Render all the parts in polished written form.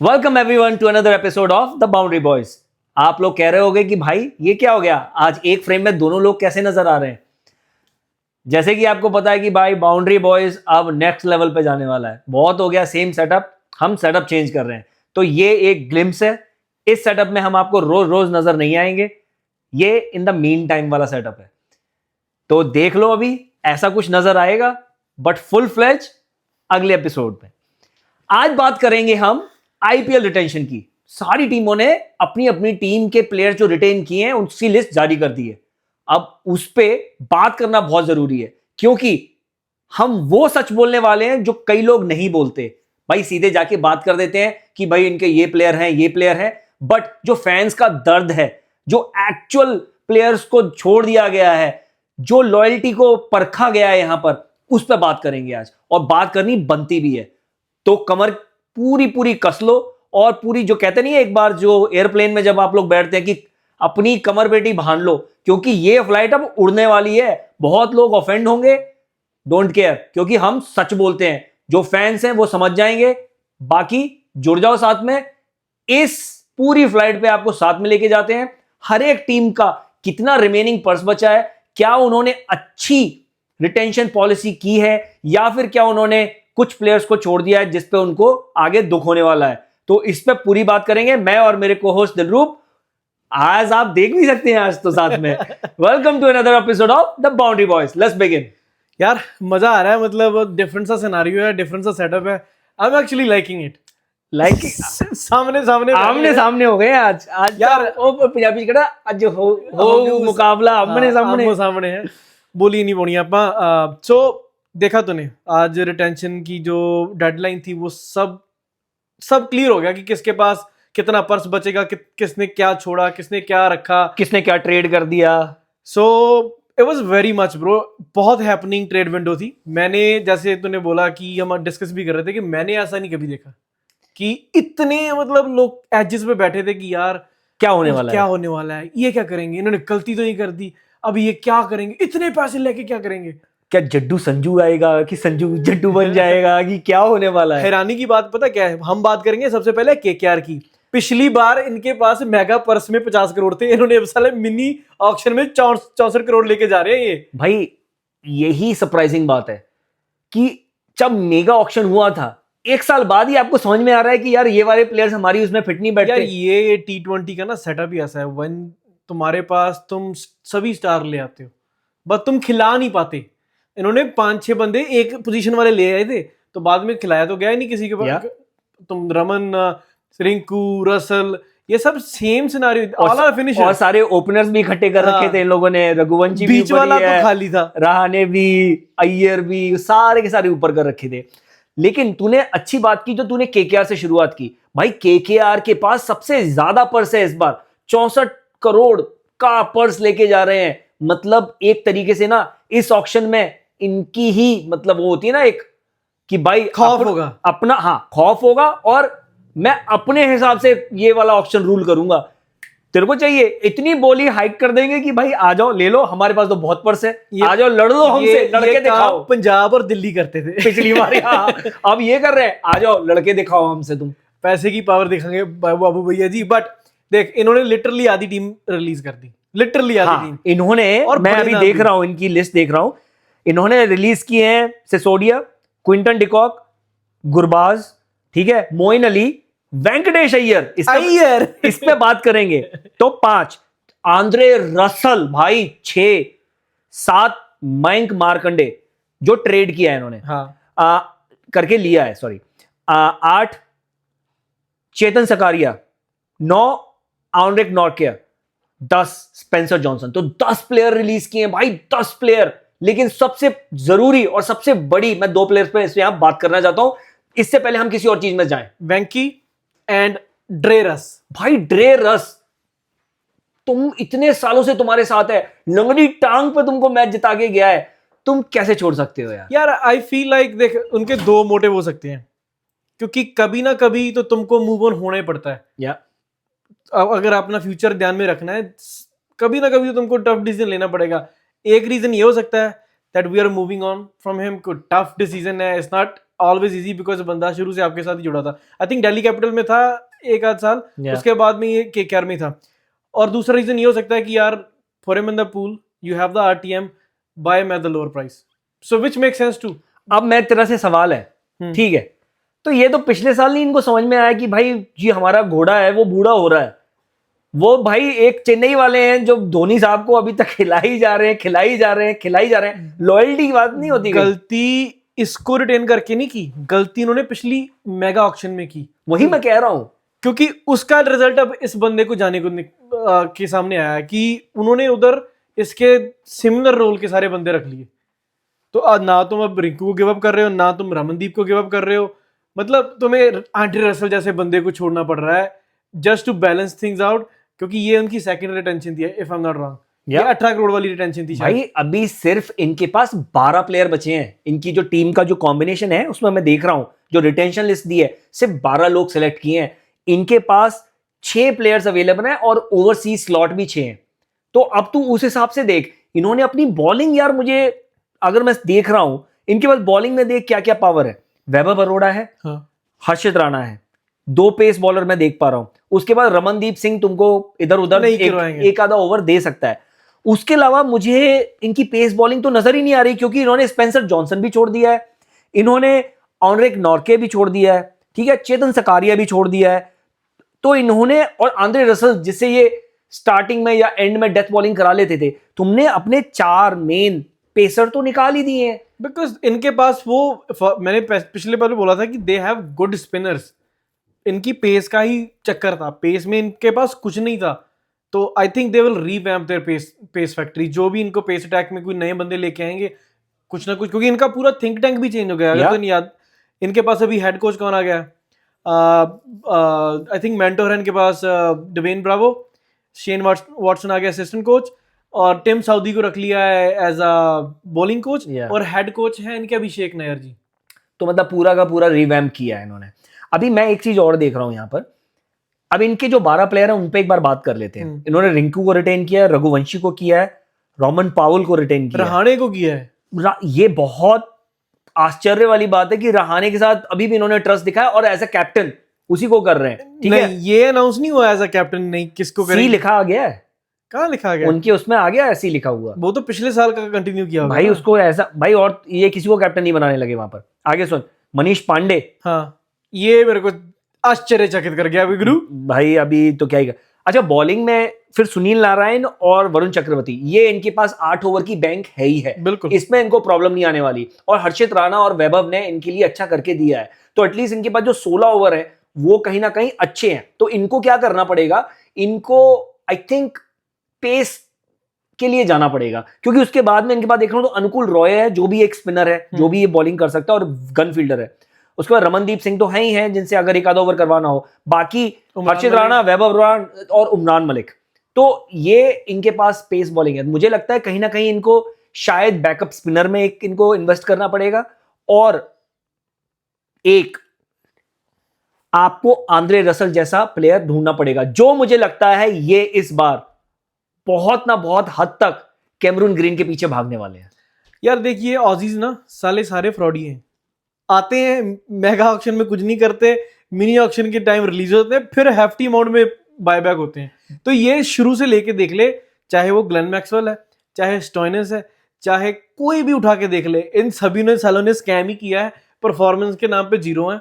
Welcome everyone to another episode of the boundary boys. आप लोग कह रहे होंगे कि भाई ये क्या हो गया, आज एक फ्रेम में दोनों लोग कैसे नजर आ रहे हैं। जैसे कि आपको पता है कि भाई बाउंड्री बॉयज अब नेक्स्ट लेवल पे जाने वाला है। बहुत हो गया सेम सेटअप, हम सेटअप चेंज कर रहे हैं। तो ये एक ग्लिम्स है। इस सेटअप में हम आपको रोज रोज नजर नहीं आएंगे, ये इन द मीन टाइम वाला सेटअप है। तो देख लो, अभी ऐसा कुछ नजर आएगा बट फुल फ्लेज अगले एपिसोड में। आज बात करेंगे हम आईपीएल रिटेंशन की। सारी टीमों ने अपनी अपनी टीम के प्लेयर जो रिटेन किए हैं उसकी लिस्ट जारी कर दी है। अब उस पे बात करना बहुत जरूरी है क्योंकि हम वो सच बोलने वाले हैं जो कई लोग नहीं बोलते। भाई सीधे जाके बात कर देते हैं कि भाई इनके ये प्लेयर हैं, ये प्लेयर हैं, बट जो फैंस का दर्द है, जो एक्चुअल प्लेयर्स को छोड़ दिया गया है, जो लॉयल्टी को परखा गया है यहां पर, उस पर बात करेंगे आज। और बात करनी बनती भी है। तो कमर पूरी कस लो और पूरी, जो कहते नहीं है एक बार जो एयरप्लेन में जब आप लोग बैठते हैं कि अपनी कमर पेटी बांध लो, क्योंकि ये फ्लाइट अब उड़ने वाली है। बहुत लोग ऑफेंड होंगे, डोंट केयर, क्योंकि हम सच बोलते हैं। जो फैंस हैं वो समझ जाएंगे, बाकी जुड़ जाओ साथ में। इस पूरी फ्लाइट पे आपको साथ में लेके जाते हैं। हर एक टीम का कितना रिमेनिंग पर्स बचा है, क्या उन्होंने अच्छी रिटेंशन पॉलिसी की है या फिर क्या उन्होंने कुछ प्लेयर्स को छोड़ दिया है जिस पे उनको आगे दुख होने वाला है। तो इस पे पूरी बात करेंगे मैं और मेरे को-होस्ट दिलरूप। आज आप देख भी सकते हैं आज तो साथ में। Welcome to another episode of the boundary boys. Let's begin. यार मजा आ रहा है, मतलब डिफरेंट सा सिनेरियो है, डिफरेंट सा सेटअप है। I am actually liking it. Like सामने आमने सामने हो गए आज यार। ओ पंजाबी कड़ा आज हो मुकाबला आमने सामने है। बोली नहीं बोनी आपा। सो देखा तूने आज रिटेंशन की जो डेडलाइन थी वो सब क्लियर हो गया कि किसके पास कितना पर्स बचेगा, किसने क्या छोड़ा, किसने क्या रखा, किसने क्या ट्रेड कर दिया। So it was very much bro. बहुत हैपनिंग ट्रेड विंडो थी। मैंने, जैसे तूने बोला कि हम डिस्कस भी कर रहे थे कि मैंने ऐसा नहीं कभी देखा कि इतने मतलब लोग एजेस पे बैठे थे कि यार क्या होने वाला है, ये क्या करेंगे, इन्होंने गलती तो नहीं कर दी, अब ये क्या करेंगे, इतने पैसे लेके क्या करेंगे, क्या जड्डू संजू आएगा कि संजू जड्डू बन जाएगा कि क्या होने वाला है। हैरानी की बात पता क्या है, हम बात करेंगे सबसे पहले केकेआर की। पिछली बार इनके पास मेगा पर्स में 50 करोड़ थे, इन्होंने साले मिनी ऑक्शन में 64 करोड़ लेके जा रहे हैं। ये भाई यही सरप्राइजिंग बात है कि जब मेगा ऑक्शन हुआ था एक साल बाद ही आपको समझ में आ रहा है कि यार ये वाले प्लेयर्स हमारी उसमें फिट नहीं बैठते। यार ये T20 का ना सेटअप ही ऐसा है, वन तुम्हारे पास तुम सभी स्टार ले आते हो बस तुम खिला नहीं पाते। इन्होंने 5-6 बंदे एक पोजीशन वाले ले आए थे तो बाद में खिलाया तो गया ही नहीं किसी के पास। तुम रमन, रिंकू, रसल, ये सब same scenario, all are finisher. और सारे ओपनर्स भी इकट्ठे कर रखे थे इन लोगों ने। रघुवंशी भी बीच वाला तो खाली था, रहाणे भी, अय्यर भी, सारे के सारे ऊपर कर रखे थे। लेकिन तूने अच्छी बात की जो तूने केकेआर से शुरुआत की। भाई केकेआर के पास सबसे ज्यादा पर्स है इस बार, 64 करोड़ का पर्स लेके जा रहे हैं। मतलब एक तरीके से ना इस ऑक्शन में इनकी ही मतलब वो होती है ना एक कि भाई खौफ होगा अपना, हाँ खौफ होगा और मैं अपने हिसाब से ये वाला ऑक्शन रूल करूंगा। तेरे को चाहिए इतनी बोली हाइक कर देंगे कि भाई आ जाओ ले लो, हमारे पास तो बहुत पर्स है, आ जाओ लड़ लो हमसे, लड़के दिखाओ। पंजाब और दिल्ली करते थे पिछली बार। हाँ, अब ये कर रहे हैं, आ जाओ लड़के दिखाओ हमसे, तुम पैसे की पावर दिखाएंगे बाबू भैया जी। बट देख, इन्होंने लिटरली आधी टीम रिलीज कर दी, लिटरली आधी टीम इन्होंने। और मैं अभी देख रहा हूं इनकी लिस्ट देख रहा हूं, इन्होंने रिलीज किए हैं सिसोडिया, क्विंटन डिकॉक, गुरबाज, ठीक है, मोइन अली, वेंकटेश अय्यर। इस पे बात करेंगे तो 5, आंद्रे रसल भाई 6, 7 मयंक मार्कंडे जो ट्रेड किया है इन्होंने, करके लिया है, सॉरी, 8 चेतन सकारिया, 9 आउंड्रिक नॉर्किया, 10 स्पेंसर जॉनसन। तो 10 प्लेयर रिलीज किए हैं भाई, 10 प्लेयर। लेकिन सबसे जरूरी और सबसे बड़ी मैं 2 प्लेयर्स पे यहां बात करना चाहता हूं, इससे पहले हम किसी और चीज में जाएं। वेंकी एंड ड्रे रस। भाई ड्रे रस, तुम इतने सालों से तुम्हारे साथ है, लंगड़ी टांग पे तुमको मैच जिता के गया है, तुम कैसे छोड़ सकते हो यार। यार आई फील लाइक देख, उनके 2 मोटिव हो सकते हैं, क्योंकि कभी ना कभी तो तुमको मूव ऑन होना ही पड़ता है। या अगर अपना फ्यूचर ध्यान में रखना है, कभी ना कभी तो तुमको टफ डिसीजन लेना पड़ेगा। एक रीजन ये हो सकता है that we are moving on from him, को टफ डिसीजन है, it's not always easy because बंदा शुरू से आपके साथ ही जुड़ा था. आई थिंक दिल्ली कैपिटल में था एक आध साल, उसके बाद में ये केकेआर में था. और दूसरा रीजन ये हो सकता है कि यार for him in the pool you have the RTM, buy मैं the lower price, so which make sense too. अब मैं तेरा से सवाल है, ठीक है, तो ये तो पिछले साल नहीं इनको समझ में आया कि भाई जी हमारा घोड़ा है वो बूढ़ा हो रहा है. वो भाई एक चेन्नई वाले हैं जो धोनी साहब को अभी तक खिलाई जा रहे हैं. लॉयल्टी की बात नहीं होती. गलती इसको रिटेन करके नहीं की, गलती इन्होंने पिछली मेगा ऑक्शन में की. वही मैं कह रहा हूं, क्योंकि उसका रिजल्ट अब इस बंदे को जाने को के सामने आया कि उन्होंने उधर इसके सिमिलर रोल के सारे बंदे रख लिए. तो ना तुम अब रिंकू को गिव अप कर रहे हो, ना तुम रमनदीप को गिव अप कर रहे हो, मतलब तुम्हें आंड्रे रसल जैसे बंदे को छोड़ना पड़ रहा है just to balance things out. क्योंकि ये उनकी सेकंड रिटेंशन थी, if I am not wrong. ये 18 करोड़ वाली रिटेंशन थी भाई. अभी सिर्फ इनके पास 12 प्लेयर बचे हैं. इनकी जो टीम का जो कॉम्बिनेशन है उसमें मैं देख रहा हूं जो रिटेंशन लिस्ट दी है सिर्फ 12 लोग सेलेक्ट किए हैं. इनके पास 6 प्लेयर्स अवेलेबल हैं और ओवरसीज स्लॉट भी 6 हैं. तो अब तू उस हिसाब से देख इन्होंने अपनी बॉलिंग, यार मुझे अगर मैं देख रहा हूं इनके पास बॉलिंग में देख क्या क्या पावर है. वैभव अरोड़ा है, हर्षित राणा है, 2 पेस बॉलर मैं देख पा रहा हूं. उसके बाद रमनदीप सिंह तुमको इधर उधर एक आधा ओवर दे सकता है. उसके अलावा मुझे इनकी पेस बॉलिंग तो नजर ही नहीं आ रही क्योंकि इन्होंने स्पेंसर जॉनसन भी छोड़ दिया है, इन्होंने ऑनरेक नॉर्के भी छोड़ दिया है, ठीक है, चेतन सकारिया भी छोड़ दिया है. तो इन्होंने और आंद्रे रसल जिससे ये स्टार्टिंग में या एंड में डेथ बॉलिंग करा लेते थे, तुमने अपने 4 मेन पेसर तो निकाल ही दिए हैं. बिकॉज इनके पास वो मैंने पिछले बार बोला था कि दे हैव गुड स्पिनर्स. इनकी पेस का ही चक्कर था, पेस में इनके पास कुछ नहीं था. तो I think they will revamp their pace factory. जो भी इनको पेस अटैक में कोई नए बंदे लेके आएंगे कुछ ना कुछ, क्योंकि इनका पूरा थिंक टैंक भी चेंज हो गया. अगर तो नहीं याद, इनके पास अभी हेड कोच कौन आ गया, आई थिंक मेंटोर है इनके पास डवेन ब्रावो, शेन वॉटसन आ गया असिस्टेंट कोच, और टिम साउदी को रख लिया है एज अ बॉलिंग कोच, और हेड कोच है इनके अभिषेक नायर जी. तो मतलब पूरा का पूरा रिवैम्प किया है इन्होंने. अभी मैं एक चीज और देख रहा हूं यहाँ पर. अब इनके जो 12 प्लेयर हैं उन पे एक बार बात कर लेते हैं. इन्होंने रिंकू को रिटेन किया है, रघुवंशी को किया है, रोमन पाउल को रिटेन किया, रहाणे को किया है. ये बहुत आश्चर्य वाली बात है कि रहाणे के साथ अभी भी इन्होंने ट्रस्ट दिखाया और एज अ कैप्टन उसी को कर रहे हैं. ठीक है, ये अनाउंस नहीं हुआ एज अ कैप्टन, नहीं किसको करेंगे. सी लिखा आ गया है. कहाँ लिखा गया? उनके उसमें आ गया ऐसे ही लिखा हुआ. वो तो पिछले साल का कंटिन्यू किया भाई उसको ऐसा भाई, और ये किसी को कैप्टन नहीं बनाने लगे वहां पर. आगे सुन, मनीष पांडे. हाँ, ये मेरे को आश्चर्यचकित कर गया गुरु भाई. अभी तो क्या ही. अच्छा, बॉलिंग में फिर सुनील नारायण और वरुण चक्रवर्ती, ये इनके पास 8 ओवर की बैंक है ही है. बिल्कुल, इसमें इनको प्रॉब्लम नहीं आने वाली. और हर्षित राणा और वैभव ने इनके लिए अच्छा करके दिया है. तो एटलीस्ट इनके पास जो 16 ओवर है वो कहीं ना कहीं अच्छे हैं. तो इनको क्या करना पड़ेगा, इनको आई थिंक पेस के लिए जाना पड़ेगा. क्योंकि उसके बाद में इनके पास देख रहा हूं तो अनुकूल रॉय है जो भी एक स्पिनर है, जो भी ये बॉलिंग कर सकता है और गन फील्डर है. उसके बाद रमनदीप सिंह तो है ही है जिनसे अगर एक आधा ओवर करवाना हो. बाकी हर्षित राणा, वैभव राण और उमरान मलिक. तो ये इनके पास पेस बॉलिंग है. मुझे लगता है कहीं ना कहीं इनको शायद बैकअप स्पिनर में एक इनको इन्वेस्ट करना पड़ेगा. और एक आपको आंद्रे रसल जैसा प्लेयर ढूंढना पड़ेगा, जो मुझे लगता है ये इस बार बहुत ना बहुत हद तक कैमरून ग्रीन के पीछे भागने वाले हैं. यार देखिए, ऑजीज ना सारे फ्रॉडी हैं. आते हैं मेगा ऑक्शन में, कुछ नहीं करते, मिनी ऑक्शन के टाइम रिलीज होते हैं, फिर हेफ्टी अमाउंट में बायबैक होते हैं. तो ये शुरू से लेके देख ले, चाहे वो ग्लेन मैक्सवेल है, चाहे स्टोइनिस है, चाहे कोई भी उठा के देख ले, इन सभी ने सालों ने स्कैम ही किया है. परफॉर्मेंस के नाम पे 0 है.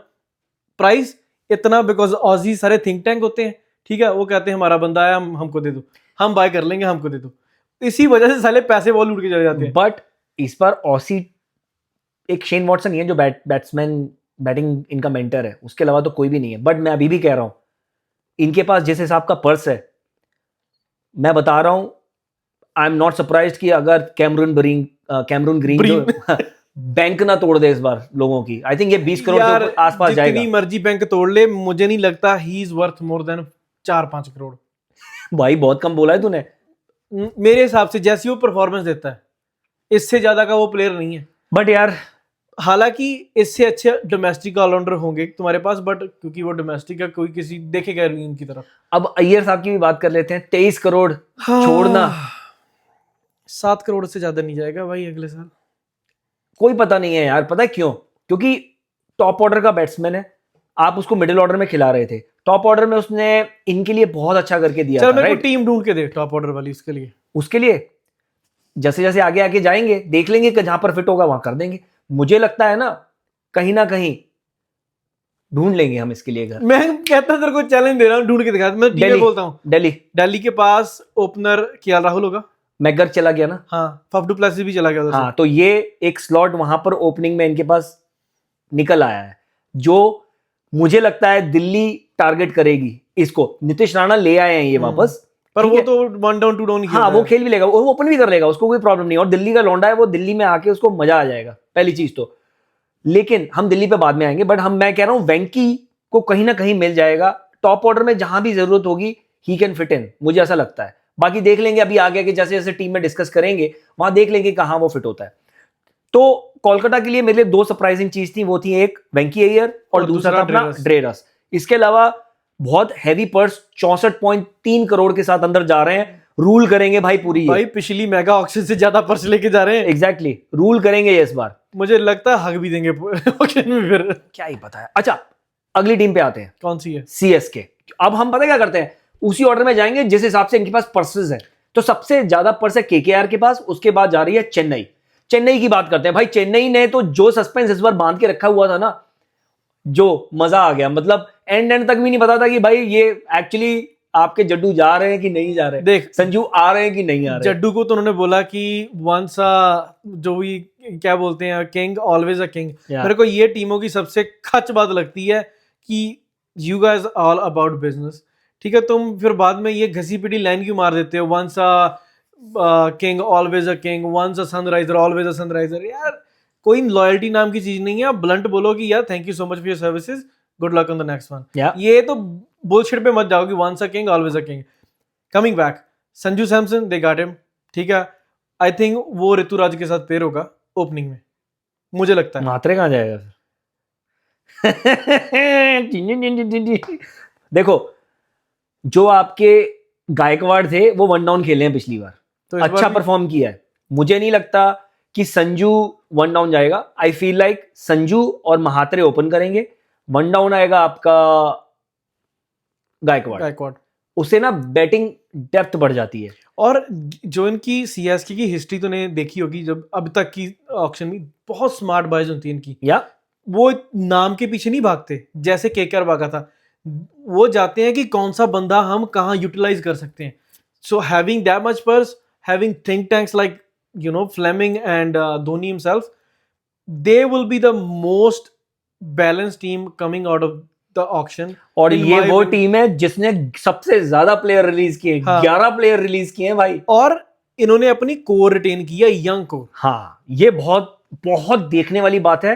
प्राइस इतना बिकॉज ऑजी सारे थिंक टैंक होते हैं, ठीक है, वो कहते हैं हमारा बंदा है, हमको दे दो, हम बाय कर लेंगे, हमको दे दो. इसी वजह से साले पैसे बॉल उड़ के चले जाते हैं. बट इस बार ऑसी एक शेन वॉटसन ही है जो बैट्समैन बैटिंग इनका मेंटर है, उसके अलावा तो कोई भी नहीं है. बट मैं अभी भी कह रहा हूं इनके पास जिस हिसाब का पर्स है, मैं बता रहा हूं, आई एम नॉट सरप्राइज्ड कि अगर कैमरून ग्रीन जो बैंक ना तोड़ दे इस बार लोगों की. आई थिंक ये 20 करोड़ के आसपास जाएगा. जितनी मर्जी बैंक तोड़ ले, मुझे नहीं लगता he is worth more than 4-5 crore. भाई बहुत कम बोला है तूने. मेरे हिसाब से जैसी वो परफॉर्मेंस देता है, इससे ज्यादा का वो प्लेयर नहीं है. बट यार, हालांकि इससे अच्छे डोमेस्टिक ऑलराउंडर होंगे तुम्हारे पास, बट क्योंकि वो डोमेस्टिक का कोई किसी देखेगा नहीं इनकी तरफ. अब अय्यर साहब की भी बात कर लेते हैं. 23 करोड़ छोड़ना, 7 करोड़ से ज्यादा नहीं जाएगा भाई अगले साल. कोई पता नहीं है यार. पता है क्यों? क्योंकि टॉप ऑर्डर का बैट्समैन है, आप उसको मिडिल ऑर्डर में खिला रहे थे, टॉप ऑर्डर में उसने इनके लिए बहुत अच्छा करके दिया चल था, मेरे को राइट? टीम ढूंढ के दे टॉप ऑर्डर वाली उसके लिए। उसके लिए जैसे जैसे आगे आगे जाएंगे देख लेंगे कि जहां पर फिट होगा वहां कर देंगे। मुझे लगता है ना कहीं ढूंढ लेंगे हम इसके लिए घर। मैं कहता तेरे को चैलेंज दे रहा हूँ, ढूंढ के दिखा। मैं टीम बोलता हूँ, दिल्ली के पास ओपनर केएल राहुल होगा, मैगर चला गया ना, हाँ, फफ डू प्लेसिस भी चला गया उधर से। हाँ, तो ये एक स्लॉट वहां पर ओपनिंग में इनके पास निकल आया है, जो मुझे लगता है दिल्ली टारगेट करेगी इसको। नीतीश राणा ले आए हैं ये वापस, पर ठीक वो है? तो 1 डाउन 2 डाउन ही हाँ, वो खेल भी लेगा, वो ओपन भी कर लेगा, उसको कोई प्रॉब्लम नहीं है। और दिल्ली का लौंडा है, वो दिल्ली में आके उसको मजा आ जाएगा, पहली चीज तो। लेकिन हम दिल्ली पे बाद में आएंगे, बट मैं कह रहा हूं वेंकी को कहीं ना कहीं मिल जाएगा टॉप ऑर्डर में, जहां भी जरूरत होगी ही कैन फिट इन, मुझे ऐसा लगता है। बाकी देख लेंगे अभी आगे के जैसे जैसे टीम में डिस्कस करेंगे वहां देख लेंगे कहां वो फिट होता है। तो कोलकाता के लिए मेरे लिए 2 सरप्राइजिंग चीज थी, वो थी एक वेंकी अय्यर और दूसरा था अपना ड्रे रस। इसके अलावा बहुत हैवी पर्स 64.3 करोड़ के साथ अंदर जा रहे हैं, रूल करेंगे भाई पूरी। भाई पिछली मेगा ऑक्शन से ज्यादा पर्स लेके जा रहे हैं। एग्जैक्टली, रूल करेंगे ये इस बार, मुझे लगता है हक भी देंगे ऑक्शन में फिर। क्या ही पता है। अच्छा, अगली टीम पे आते हैं, कौन सी है? सीएसके। अब हम पता क्या करते हैं, उसी ऑर्डर में जाएंगे जिस हिसाब से इनके पास पर्सेस है। तो सबसे ज्यादा पर्स है केकेआर के पास, उसके बाद जा रही है चेन्नई। चेन्नई की बात करते हैं भाई। चेन्नई ने तो जो सस्पेंस इस बार बांध के रखा हुआ था ना, जो मजा आ गया, मतलब एंड तक भी नहीं पता था कि भाई ये एक्चुअली आपके जड्डू जा रहे हैं कि नहीं जा रहे हैं, देख संजू आ रहे हैं कि नहीं आ रहे हैं। जड्डू को तो उन्होंने बोला कि वंस जो भी क्या बोलते हैं किंग ऑलवेज अ किंग। मेरे को ये टीमों की सबसे खच बात लगती है कि you guys all about business, ठीक है? तुम फिर बाद में ये घसी पिटी लाइन क्यों मार देते हो, once king always a king, once a sunriser always a sunriser. यार कोई लॉयल्टी नाम की चीज नहीं है। आप ब्लंट बोलो कि यार thank you so much for your services, good luck on the next one. ये तो बुलशिट पे मत जाओ कि once a king always a king. Coming back, Sanju Samson they got him, ठीक है? आई थिंक वो ऋतुराज के साथ पेयर होगा ओपनिंग में, मुझे लगता है। मात्रे कहां जाएगा देखो, जो आपके गायकवाड़ थे वो 1 डाउन खेले हैं पिछली बार, तो अच्छा परफॉर्म किया है। मुझे नहीं लगता कि संजू 1 डाउन जाएगा। आई फील लाइक संजू और महात्रे ओपन करेंगे, 1 डाउन आएगा आपका गायकवाड़। उससे ना बैटिंग डेप्थ बढ़ जाती है। और जो इनकी सीएसके की हिस्ट्री तो ने देखी होगी, जब अब तक की ऑक्शन में बहुत स्मार्ट बाइज होती है इनकी, या वो नाम के पीछे नहीं भागते जैसे केकेआर भागा था। वो जाते हैं कि कौन सा बंदा हम कहाँ यूटिलाइज कर सकते हैं। So having that much purse, having think tanks like you know Fleming and Dhoni himself, they will be the most balance team coming out of the auction. और ये वो टीम है जिसने सबसे ज्यादा प्लेयर रिलीज किए, 11 प्लेयर रिलीज किए हैं भाई। और इन्होंने अपनी कोर रिटेन किया, यंग कोर। हाँ, ये बहुत बहुत देखने वाली बात है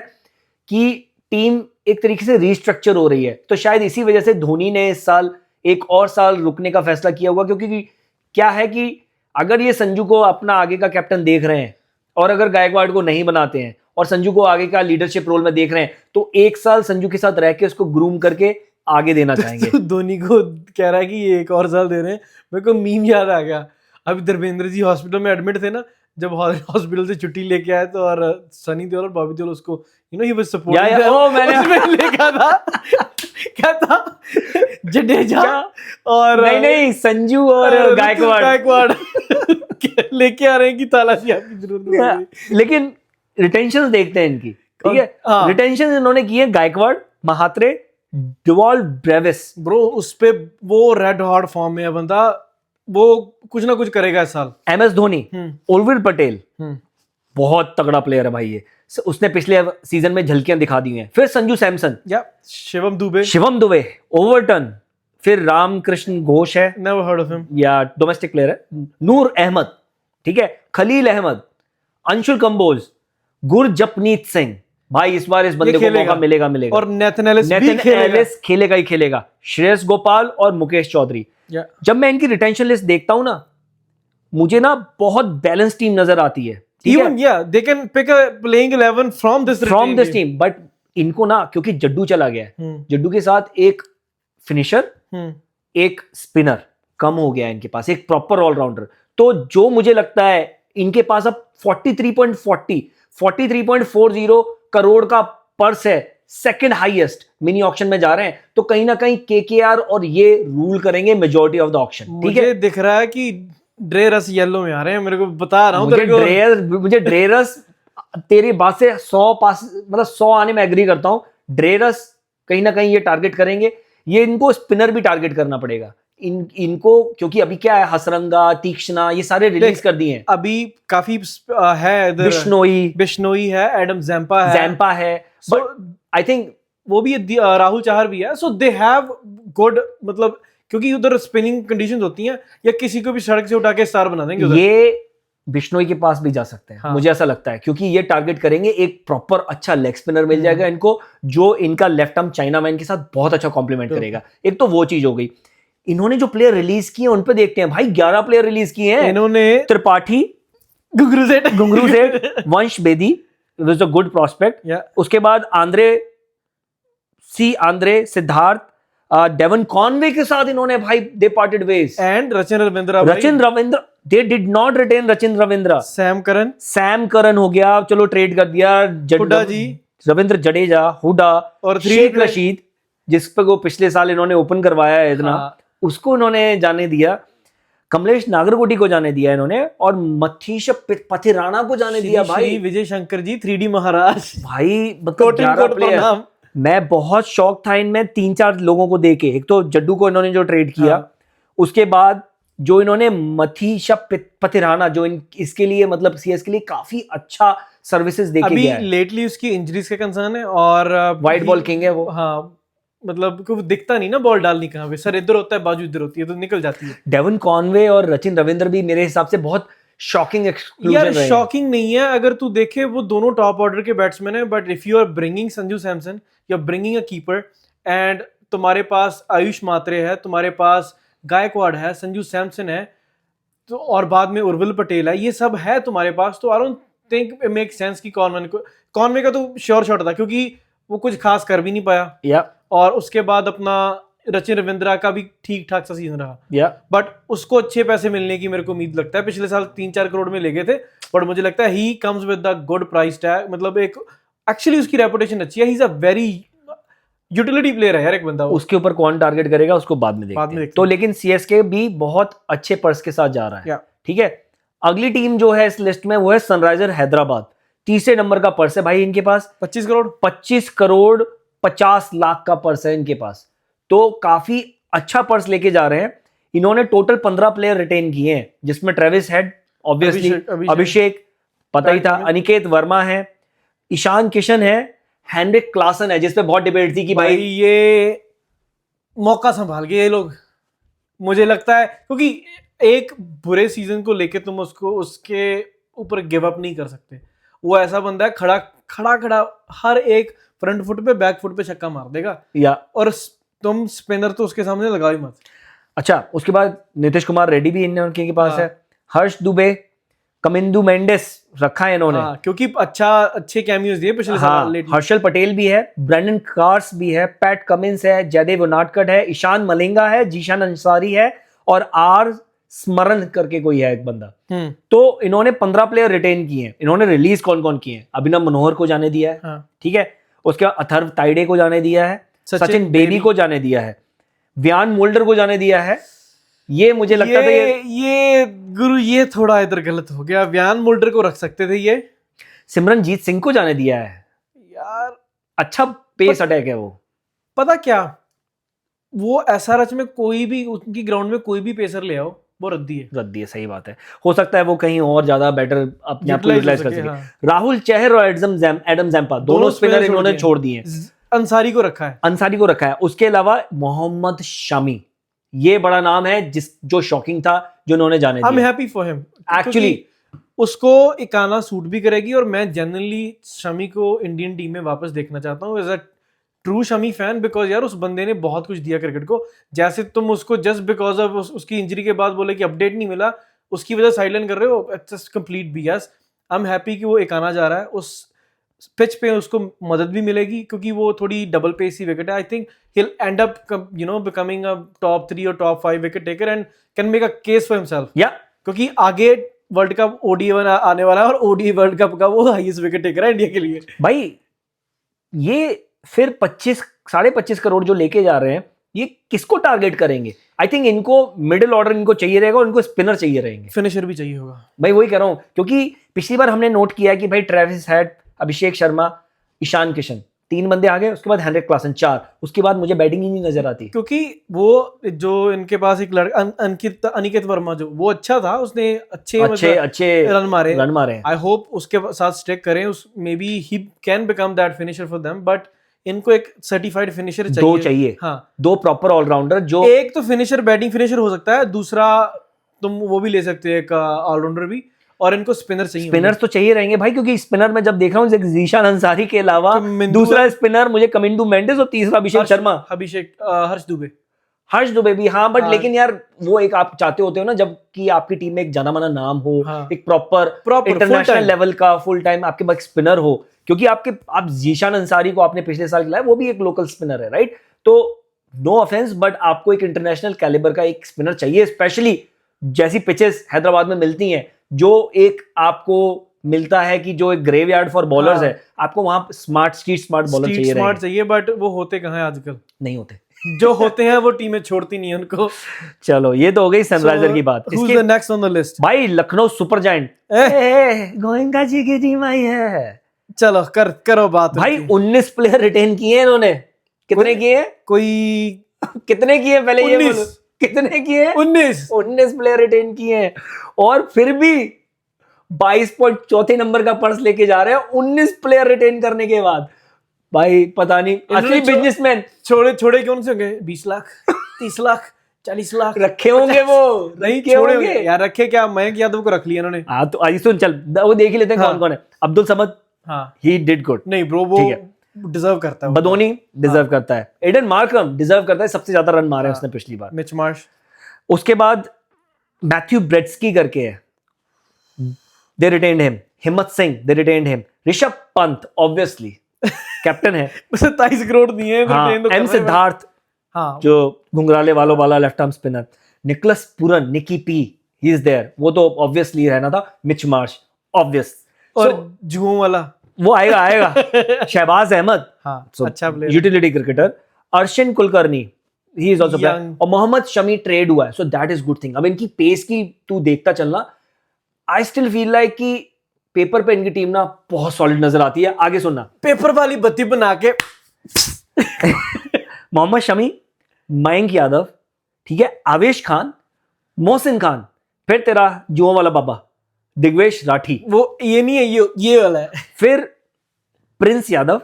कि टीम एक तरीके से रीस्ट्रक्चर हो रही है। तो शायद इसी वजह से धोनी ने इस साल एक और साल रुकने का फैसला किया हुआ, क्योंकि क्या है कि अगर ये संजू को अपना आगे का कैप्टन देख रहे हैं और अगर गायकवाड़ को नहीं बनाते हैं और संजू को आगे का लीडरशिप रोल में देख रहे हैं, तो एक साल संजू के साथ रह के उसको ग्रूम करके आगे देना चाहेंगे। तो धोनी को कह रहा है कि ये एक और साल दे रहे हैं। मेरे को मीम याद आ गया, अभी धर्मेंद्र जी हॉस्पिटल में एडमिट थे ना, जब हॉस्पिटल से छुट्टी लेके आए तो, और सनी देओल और बॉबी देओल उसको you know he was supporting, ओ मैंने लिखा था क्या था, जडेजा और नहीं संजू और गायकवाड़ लेके आ रहे हैं कि तालाशी आपकी जरूरत है। लेकिन रिटेंशन देखते हैं इनकी, ठीक है? रिटेंशन इन्होंने की है Gaekwad, Mhatre, Dewald Brevis. Bro उस पे वो रेड हॉट फॉर्म में है बंदा, वो कुछ ना कुछ करेगा इस साल। एमएस धोनी, उर्विल पटेल, बहुत तगड़ा प्लेयर है भाई ये, उसने पिछले सीजन में झलकियां दिखा दी हैं। फिर संजू सैमसन, या शिवम दुबे, ओवरटन, फिर रामकृष्ण घोष है, नेवर हर्ड ऑफ हिम, या डोमेस्टिक प्लेयर है, नूर अहमद, ठीक है, खलील अहमद, अंशुल कंबोज, गुरजपनीत सिंह। भाई इस बार इस बंदे को मौका मिलेगा। और नेथन एलिस खेलेगा ही खेलेगा, श्रेयस गोपाल और मुकेश चौधरी। जब मैं इनकी रिटेंशन लिस्ट देखता हूं ना, मुझे ना बहुत बैलेंस टीम नजर आती है। Even yeah, they can pick a playing 11 from this team, but इनको ना क्योंकि जड्डू चला गया है, जड्डू के साथ एक फिनिशर, एक स्पिनर कम हो गया है इनके पास, एक प्रॉपर ऑलराउंडर। तो जो मुझे लगता है इनके पास अब 43.40 करोड़ का पर्स है, सेकंड हाईएस्ट मिनी ऑक्शन में जा रहे हैं, तो कहीं ना कहीं केकेआर और ये रूल करेंगे मेजॉरिटी ऑफ द ऑक्शन। ठीक है, मुझे दिख रहा है कि ड्रेरस येलो में आ रहे हैं, मेरे को बता रहा हूँ तेरे को। मुझे ड्रेरस तेरी बात से 100 पास मतलब 100 आने में एग्री करता हूं। ड्रेरस कहीं ना कहीं ये टारगेट करेंगे, ये इनको स्पिनर भी टारगेट करना पड़ेगा इनको, क्योंकि अभी क्या है, हसरंगा, तीक्ष्णा, ये सारे रिलीज कर दिए हैं। अभी काफी है इधर, बिश्नोई है, एडम जैम्पा है, आई थिंक वो भी राहुल चाहर भी है। सो दे हैव गुड, मतलब क्योंकि उधर स्पिनिंग कंडीशंस होती हैं, या किसी को भी सड़क से उठा के स्टार बना देंगे उधर। ये बिश्नोई के पास भी जा सकते हैं। हाँ। मुझे ऐसा लगता है, क्योंकि ये टारगेट करेंगे, एक प्रॉपर अच्छा लेग स्पिनर मिल जाएगा इनको, जो इनका लेफ्ट आर्म चाइना मैन के साथ बहुत अच्छा कॉम्प्लीमेंट करेगा। एक तो वो चीज हो गई। इन्होंने जो प्लेयर रिलीज किए उन पे देखते हैं भाई, 11 प्लेयर रिलीज किए हैं इन्होंने। त्रिपाठी, घुंगरू सेठ, वंश Bedi, was a good prospect. उसके बाद आंद्रे, सिद्धार्थ, डेवन कॉनवे के साथ इन्होंने भाई they parted ways. And Rachin Ravindra, they did not retain Rachin Ravindra. Sam Curran हो गया, चलो ट्रेड कर दिया। हुडा जी, रविंद्र जडेजा, हुडा और शेख रशीद, जिस पर वो पिछले साल इन्होंने ओपन करवाया है इतना, उसको इन्होंने जाने दिया। कमलेश नागरकोटी को जाने दिया इन्होंने, और मथीश पथिराणा को जाने दिया। भाई विजय शंकर जी, 3D महाराज, भाई मतलब 11 प्लेयर। मैं बहुत शौक था इनमें 3-4 लोगों को देके। एक तो जड्डू को इन्होंने जो ट्रेड किया, उसके बाद जो इन्होंने मथीशा पथिराना, जो इसके लिए मतलब सीएस के लिए काफी अच्छा सर्विसेज देके गया है। अभी लेटली उसकी इंजरीज के कंसर्न है, और वाइट बॉल किंग है वो। हाँ, मतलब को दिखता नहीं ना बॉल डालनी कहाँ पे, सर इधर होता है, बाजू इधर होती है, तो निकल जाती है। डेवन कॉनवे और रचिन रविंद्र भी मेरे हिसाब से बहुत शॉकिंग एक्सक्लूजन रहे। यार शॉकिंग नहीं है, अगर तू देखे वो दोनों टॉप ऑर्डर के बैट्समैन है, but if you are bringing Sanju Samson, you are bringing a keeper, and तुम्हारे पास आयुष मात्रे है, तुम्हारे पास गायकवाड़ है, संजू सैमसन है, तो और बाद में उर्विल पटेल है, ये सब है तुम्हारे पास, तो I don't think it make sense कि कॉनवे का तो श्योर शॉट था, क्योंकि वो कुछ खास कर भी नहीं पाया। और उसके बाद अपना रचिन रविंद्रा का भी ठीक ठाक सा सीजन रहा, बट उसको अच्छे पैसे मिलने की मेरे को उम्मीद लगता है। पिछले साल 3-4 करोड़ में ले गए थे, बट मुझे लगता है he comes with the good price tag, मतलब एक एक्चुअली उसकी रेपुटेशन अच्छी है, ही is a very utility player है यार एक बंदा। उसके ऊपर कौन टारगेट करेगा उसको बाद में देखते हैं। तो लेकिन सीएसके भी बहुत अच्छे पर्स के साथ जा रहा है। ठीक है, अगली टीम जो है इस लिस्ट में वो है सनराइजर हैदराबाद। तीसरे नंबर का पर्स है भाई इनके पास, 25 करोड़ 50 लाख का पर्स है इनके पास, तो काफी अच्छा पर्स लेके जा रहे हैं। इन्होंने टोटल 15 प्लेयर रिटेन किए हैं, जिसमें ट्रेविस हेड, ऑब्वियसली अभिषेक पता ही था, अनिकेत वर्मा है, ईशान किशन है, हेनरिक क्लासन है, जिसपे बहुत डिबेट थी कि भाई ये मौका संभाल के ये लोग, मुझे लगता है, क्योंकि एक बुरे सीजन को लेके तुम उसको उसके ऊपर गिव अप नहीं कर सकते। वो ऐसा बंदा है, खड़ा हर एक फ्रंट फुट पे, बैक फुट पे छक्का मार देगा, और तुम स्पिनर तो उसके सामने लगा ही मत। अच्छा, उसके बाद नीतीश कुमार रेड्डी भी इनके पास है, हर्ष दुबे, कमिंदू मेंडिस रखा है इन्होंने, क्योंकि अच्छे कैमियोज दिए पिछले साल। हर्षल पटेल भी है, ब्रैंडन कार्स भी है, पैट कमिंस है, जयदेव उनाडकट है, ईशान मलिंगा है, जीशान अंसारी है, और आर स्मरण करके कोई है एक बंदा। तो इन्होंने 15 प्लेयर रिटेन किए हैं। इन्होंने रिलीज कौन कौन किए हैं? अभिनव मनोहर को जाने दिया है, ठीक है, उसके बाद अथर्व ताइडे को जाने दिया है, सचिन बेबी को जाने दिया है, व्यान मोल्डर को जाने दिया है। ये मुझे लगता था ये गुरु ये थोड़ा इधर गलत हो गया, व्यान मोल्डर को रख सकते थे। ये सिमरनजीत सिंह को जाने दिया है यार, अच्छा पेस अटैक है वो। पता क्या, वो एसआरएच में कोई भी उनकी ग्राउंड में कोई भी पेसर ले आओ, वो रद्दी है। सही बात है, हो सकता है वो कहीं और ज्यादा बेटर अपने आप को यूटिलाइज कर सके। राहुल चहर और एडम जैम्पा दोनों स्पिनर इन्होंने छोड़ दिए। अंसारी को रखा है। उसके अलावा मोहम्मद शामी, ये बड़ा नाम है जो शॉकिंग था, जो इन्होंने जाने दिया। आई am happy for him actually, उसको इकाना सूट भी करेगी, और मैं जनरली शमी को इंडियन टीम में वापस देखना चाहता हूँ as a true Shami fan, because यार उस बंदे ने बहुत कुछ दिया क्रिकेट को। जैसे तुम उसको जस्ट बिकॉज ऑफ उसकी इंजरी के बाद बोले कि अपडेट नहीं मिला, उसकी वजह साइडलाइन कर रहे हो, it's complete BS. I am happy कि वो इकाना जा रहा है, उस पिच पे उसको मदद भी मिलेगी, क्योंकि वो थोड़ी डबल पेस ही विकेट है। I think he'll end up becoming a top 3 और top 5 wicket taker and can make a case for himself. क्योंकि आगे वर्ल्ड कप ओडीआई आने वाला है, और ओडीआई वर्ल्ड कप का वो हाईएस्ट विकेट टेकर है इंडिया के लिए। भाई ये फिर 25 करोड़ जो लेके जा रहे हैं, ये किसको टारगेट करेंगे? आई थिंक इनको मिडिल ऑर्डर इनको चाहिए रहेगा और इनको स्पिनर चाहिए रहेंगे, फिनिशर भी चाहिए होगा भाई। वही कह रहा हूं, क्योंकि पिछली बार हमने नोट किया कि भाई ट्रेविस हेड, अभिषेक शर्मा, ईशान किशन, 3 बंदे आ गए, उसके बाद हेनरिक क्लासन 4, उसके बाद मुझे बैटिंग ही नहीं नजर आती। क्योंकि वो जो इनके पास एक लड़का अनिकेत वर्मा, जो वो अच्छा था, उसने अच्छे रन मारे। आई होप उसके साथ स्टिक करें, उस may be he can become that finisher for them, but इनको एक सर्टिफाइड फिनिशर चाहिए। हाँ, 2 प्रॉपर ऑलराउंडर, जो एक तो फिनिशर, बैटिंग फिनिशर हो सकता है, दूसरा तुम वो भी ले सकते हो, एक ऑलराउंडर भी, और इनको स्पिनर चाहिए। स्पिनर तो चाहिए रहेंगे भाई, क्योंकि स्पिनर में जब देख रहा हूँ जीशान अंसारी के अलावा दूसरा स्पिनर मुझे कमिंदू मेंडिस और तीसरा अभिषेक शर्मा, हर्ष दुबे भी। हाँ, बट लेकिन यार वो एक आप चाहते होते हो ना, जब कि आपकी टीम में एक जाना माना नाम हो, एक प्रॉपर इंटरनेशनल लेवल का फुल टाइम आपके पास स्पिनर हो, क्योंकि आप जीशान अंसारी को आपने पिछले साल खिलाया, वो भी एक लोकल स्पिनर है, राइट? तो नो ऑफेंस, बट आपको एक इंटरनेशनल कैलिबर का एक स्पिनर चाहिए, स्पेशली जैसी पिचेस हैदराबाद में मिलती हैं, जो एक आपको मिलता है कि जो एक ग्रेवयार्ड फॉर बॉलर्स है, आपको वहां स्मार्ट बॉलर चाहिए, बट वो होते कहाँ हैं आजकल? नहीं होते। जो होते हैं वो टीमें छोड़ती नहीं है उनको। चलो, ये तो हो गई सनराइजर की बात। इसके नेक्स्ट ऑन द लिस्ट भाई, लखनऊ सुपर जायंट, गोयंका जी की टीम आई है। चलो करो बात भाई। 19 प्लेयर रिटेन किए इन्होंने। कितने किए? कितने किए पहले? 19। ये बोलो, कितने किए? 19 प्लेयर रिटेन किए हैं, और फिर भी 22 नंबर का पर्स लेके जा रहे हैं 19 प्लेयर रिटेन करने के बाद। भाई पता नहीं, असली बिजनेसमैन छोड़े कौन से होंगे? 20 लाख 30 लाख 40 लाख रखे होंगे वो। नहीं छोड़ेंगे यार, रखे क्या? मयंक यादव को रख लिया इन्होंने। हाँ, तो आई सुन, चल वो देख ही लेते हैं कौन कौन है। Abdul Samad, he did good. नहीं ब्रो, वो डिजर्व करता है। बदोनी डिजर्व करता है। एडन मार्करम डिजर्व करता है, सबसे ज्यादा रन मारे उसने पिछली बार। Mitch Marsh. उसके बाद मैथ्यू ब्रेट्सकी करके है, दे retained him. Himmat Singh, they retained him. Rishabh Pant obviously captain है, 27 करोड़ दिए हैं। हाँ, एम सिद्धार्थ, हाँ, जो घुंघराले वालों वाला left arm spinner. Nicholas Pooran, Nicky P, he is there, वो तो ऑब्वियसली रहना था। मिच मार्श ऑब्वियस, और जुओं वाला वो आएगा। शहबाज अहमद, हाँ, अच्छा player, utility cricketer. Arshin Kulkarni, he is also player. और मोहम्मद शमी ट्रेड हुआ है, so that is good thing. अब इनकी पेस की तू देखता चलना। आई स्टिल फील लाइक कि पेपर पे इनकी टीम ना बहुत सॉलिड नजर आती है। आगे सुनना, पेपर वाली बत्ती बना के मोहम्मद शमी, मयंक यादव, ठीक है, आवेश खान, मोहसिन खान, फिर तेरा जुओं वाला बाबा दिग्वेश राठी, वो ये नहीं है, ये वाला है। फिर Prince Yadav,